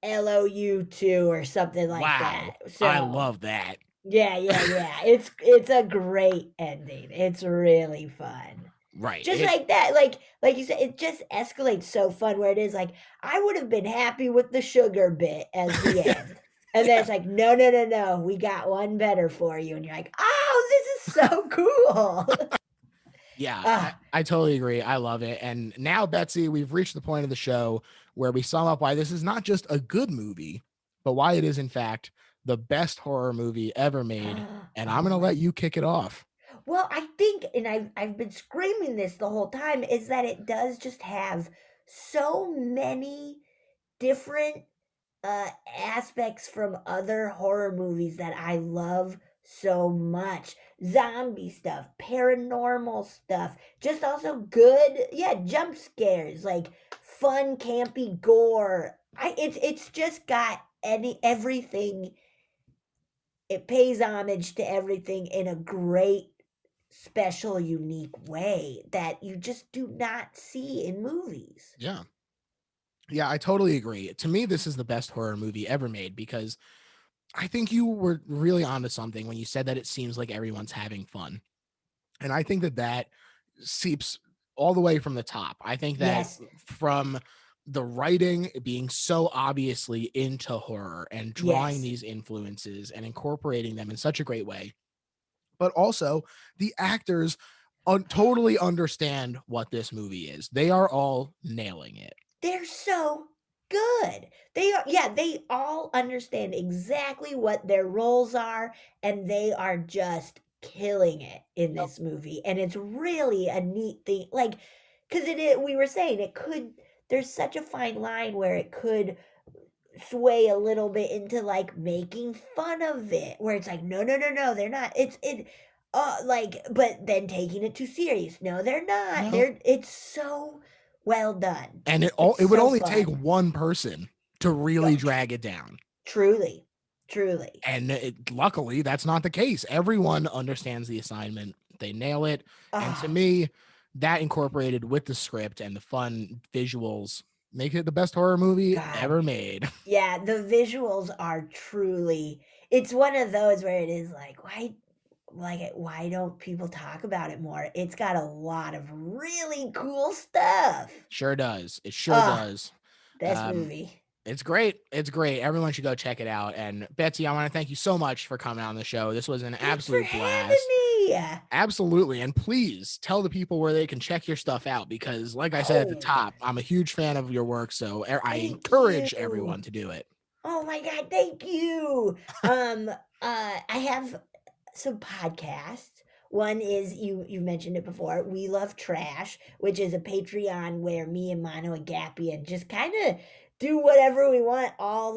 Speaker 2: MRYLOU2 or something like that.
Speaker 1: wow. I
Speaker 2: So
Speaker 1: love that.
Speaker 2: yeah, yeah, yeah. It's a great ending. It's really fun.
Speaker 1: Right.
Speaker 2: Just like that, like you said, it just escalates so fun where it is like, I would have been happy with the sugar bit as the end. And then
Speaker 1: Yeah.
Speaker 2: it's like, no, no, no, no, we got one better for you. And you're like, oh, this is so cool.
Speaker 1: Yeah,
Speaker 2: Ah,
Speaker 1: I totally agree. I love it. And now, Betsy, we've reached the point of the show where we sum up why this is not just a good movie, but why it is, in fact, the best horror movie ever made. And I'm
Speaker 2: oh
Speaker 1: going to
Speaker 2: my.
Speaker 1: let you kick it off.
Speaker 2: Well, I think, and I've been screaming this the whole time, is that it does just have so many different aspects from other horror movies that I love so much. Zombie stuff, paranormal stuff, just also good, yeah, jump scares, like fun, campy gore. It's just got everything. It pays homage to everything in a great, special, unique way that you just do not see in movies.
Speaker 1: Yeah. Yeah, I totally agree. To me, this is the best horror movie ever made because I think you were really onto something when you said that it seems like everyone's having fun. And I think that that seeps all the way from the top. I think that
Speaker 2: Yes,
Speaker 1: from the writing being so obviously into horror and drawing
Speaker 2: yes.
Speaker 1: these influences and incorporating them in such a great way, but also the actors totally understand what this movie is. They are all nailing it.
Speaker 2: They're so good. They are, yeah, they all understand exactly what their roles are, and they are just killing it in
Speaker 1: Yep.
Speaker 2: this movie. And it's really a neat thing. Like, because we were saying it could, there's such a fine line where it could sway a little bit into like making fun of it, where it's like, no, no, no, no, they're not. Like, but then taking it too serious. No, they're not.
Speaker 1: No.
Speaker 2: It's so well done.
Speaker 1: And
Speaker 2: It's
Speaker 1: it would
Speaker 2: so
Speaker 1: only take
Speaker 2: fun.
Speaker 1: one person to really
Speaker 2: Oh,
Speaker 1: drag it down.
Speaker 2: truly, truly.
Speaker 1: And luckily, that's not the case. Everyone understands the assignment, they nail it. And to
Speaker 2: Oh,
Speaker 1: me, that incorporated with the script and the fun visuals make it the best horror movie
Speaker 2: God.
Speaker 1: ever made.
Speaker 2: Yeah, the visuals are truly, it's one of those where it is why don't people talk about it more? It's got a lot of really cool stuff.
Speaker 1: Sure does. It sure
Speaker 2: Ah,
Speaker 1: does.
Speaker 2: best
Speaker 1: Um,
Speaker 2: movie.
Speaker 1: it's great. It's great. Everyone should go check it out. And Betsy, I want to thank you so much for coming on the show. This was an
Speaker 2: Thanks for
Speaker 1: absolute
Speaker 2: having
Speaker 1: blast.
Speaker 2: me.
Speaker 1: Absolutely. And please tell the people where they can check your stuff out because, like I said at the
Speaker 2: Oh,
Speaker 1: top, I'm a huge fan of your work. So I
Speaker 2: thank
Speaker 1: encourage
Speaker 2: you.
Speaker 1: everyone to do it.
Speaker 2: Oh my God, thank you. I have some podcasts. One is, you mentioned it before, We Love Trash, which is a Patreon where me and Mono Agapian just kind of do whatever we want, all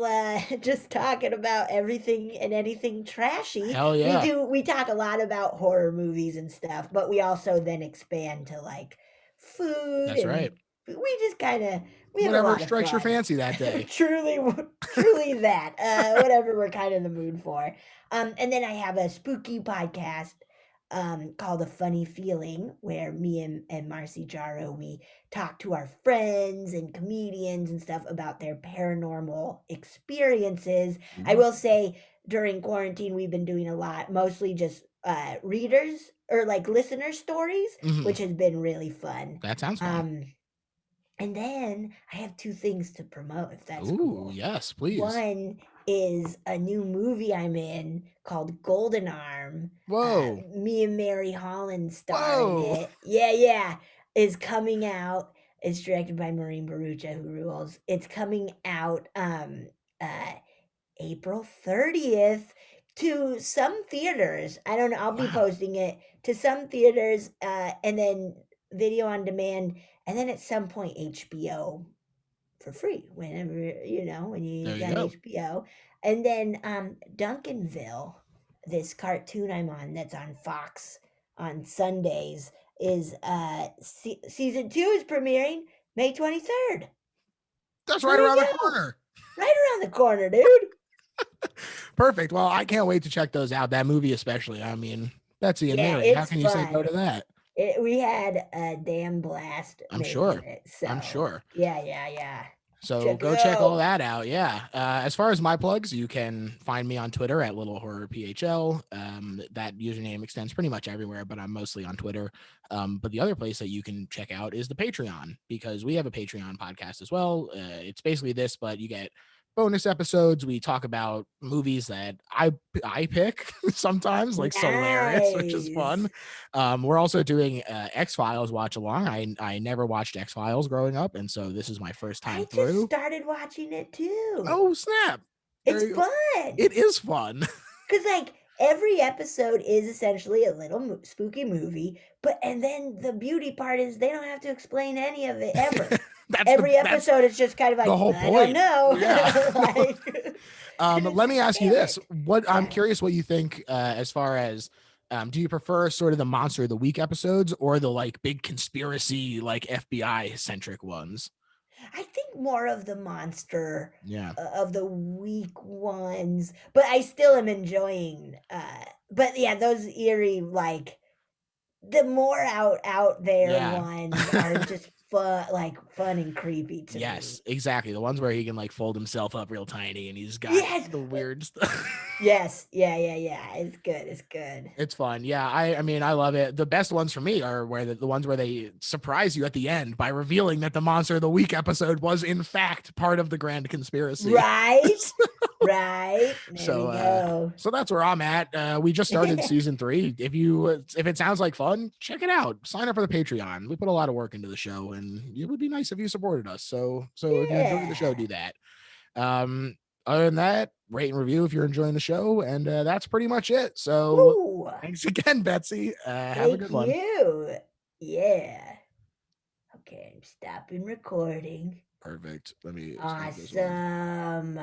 Speaker 2: just talking about everything and anything trashy.
Speaker 1: Hell yeah.
Speaker 2: We talk a lot about horror movies and stuff, but we also then expand to like food,
Speaker 1: That's
Speaker 2: and
Speaker 1: right.
Speaker 2: we just kind of, we have a
Speaker 1: Whatever
Speaker 2: lot of
Speaker 1: strikes your
Speaker 2: fun.
Speaker 1: fancy that day.
Speaker 2: Truly, truly that. Whatever we're kind of in the mood for. And then I have a spooky podcast called A Funny Feeling, where me and Marcy Jaro, we talk to our friends and comedians and stuff about their paranormal experiences. I
Speaker 1: Ooh.
Speaker 2: will say during quarantine, we've been doing a lot, mostly just readers or like listener stories,
Speaker 1: Mhm.
Speaker 2: which has been really fun.
Speaker 1: That sounds fun.
Speaker 2: Um, and then I have two things to promote, if that's
Speaker 1: Ooh,
Speaker 2: cool.
Speaker 1: yes, please.
Speaker 2: One is a new movie I'm in called Golden Arm.
Speaker 1: Whoa.
Speaker 2: Me and Mary Holland star in
Speaker 1: Whoa.
Speaker 2: it. Yeah, yeah. Is coming out. It's directed by Maureen Barucha, who rules. It's coming out uh April 30th to some theaters. I don't know. I'll be
Speaker 1: Wow.
Speaker 2: posting it to some theaters, and then video on demand, and then at some point HBO for free whenever, when you
Speaker 1: There you
Speaker 2: got
Speaker 1: go.
Speaker 2: HBO. And then Duncanville, this cartoon I'm on that's on Fox on Sundays, is season 2 is premiering May 23rd.
Speaker 1: That's
Speaker 2: So
Speaker 1: right
Speaker 2: there
Speaker 1: around the
Speaker 2: you go.
Speaker 1: corner.
Speaker 2: Right around the corner, dude.
Speaker 1: Perfect. Well, I can't wait to check those out. That movie, especially. I mean, Betsy and
Speaker 2: Yeah,
Speaker 1: Mary, how
Speaker 2: it's
Speaker 1: can you say no
Speaker 2: fun.
Speaker 1: to that?
Speaker 2: We had a damn blast
Speaker 1: I'm
Speaker 2: making
Speaker 1: sure.
Speaker 2: it.
Speaker 1: I'm
Speaker 2: So,
Speaker 1: sure.
Speaker 2: yeah, yeah, yeah.
Speaker 1: So
Speaker 2: Check it
Speaker 1: go check all
Speaker 2: out.
Speaker 1: that out. Yeah. As far as my plugs, you can find me on Twitter at Little Horror PHL. That username extends pretty much everywhere, but I'm mostly on Twitter. But the other place that you can check out is the Patreon because we have a Patreon podcast as well. It's basically this, but you get bonus episodes. We talk about movies that I pick sometimes, like Solaris, which is fun.
Speaker 2: Nice.
Speaker 1: We're also doing X Files watch along. I never watched X Files growing up, and so this is my first time
Speaker 2: I just
Speaker 1: through.
Speaker 2: started watching it too.
Speaker 1: Oh snap! There
Speaker 2: It's
Speaker 1: you go.
Speaker 2: fun.
Speaker 1: It is fun.
Speaker 2: Cause like every episode is essentially a little spooky movie, and then the beauty part is they don't have to explain any of it ever. Every
Speaker 1: that's
Speaker 2: episode is just kind of
Speaker 1: the
Speaker 2: like,
Speaker 1: whole
Speaker 2: I don't
Speaker 1: point.
Speaker 2: know.
Speaker 1: Yeah.
Speaker 2: Like, and it's
Speaker 1: Let me
Speaker 2: like,
Speaker 1: ask you
Speaker 2: damn
Speaker 1: this:
Speaker 2: it.
Speaker 1: what I'm
Speaker 2: Yeah.
Speaker 1: curious what you think as far as do you prefer sort of the monster of the week episodes or the like big conspiracy like FBI centric ones?
Speaker 2: I think more of the monster
Speaker 1: Yeah.
Speaker 2: of the weak ones, but I still am enjoying but yeah, those eerie like the more out there
Speaker 1: Yeah.
Speaker 2: ones are just fun and creepy to
Speaker 1: Yes,
Speaker 2: me.
Speaker 1: exactly. The ones where he can like fold himself up real tiny and he's got
Speaker 2: Yes.
Speaker 1: the weird stuff.
Speaker 2: Yes. Yeah, yeah, yeah. It's good. It's good.
Speaker 1: It's fun. Yeah, I mean, I love it. The best ones for me are where the ones where they surprise you at the end by revealing that the monster of the week episode was in fact part of the grand conspiracy.
Speaker 2: Right? Right. There
Speaker 1: so
Speaker 2: we
Speaker 1: uh
Speaker 2: go.
Speaker 1: so that's where I'm at. We just started season 3. If it sounds like fun, check it out. Sign up for the Patreon. We put a lot of work into the show and it would be nice if you supported us. So if you're enjoying the show,
Speaker 2: Yeah.
Speaker 1: do that. Um, Other than that, rate and review if you're enjoying the show, and that's pretty much it. So
Speaker 2: Woo!
Speaker 1: thanks again, Betsy. Have a
Speaker 2: Thank
Speaker 1: good one.
Speaker 2: you. Yeah. Okay, I'm stopping recording.
Speaker 1: Perfect. Let me save this one.
Speaker 2: Awesome.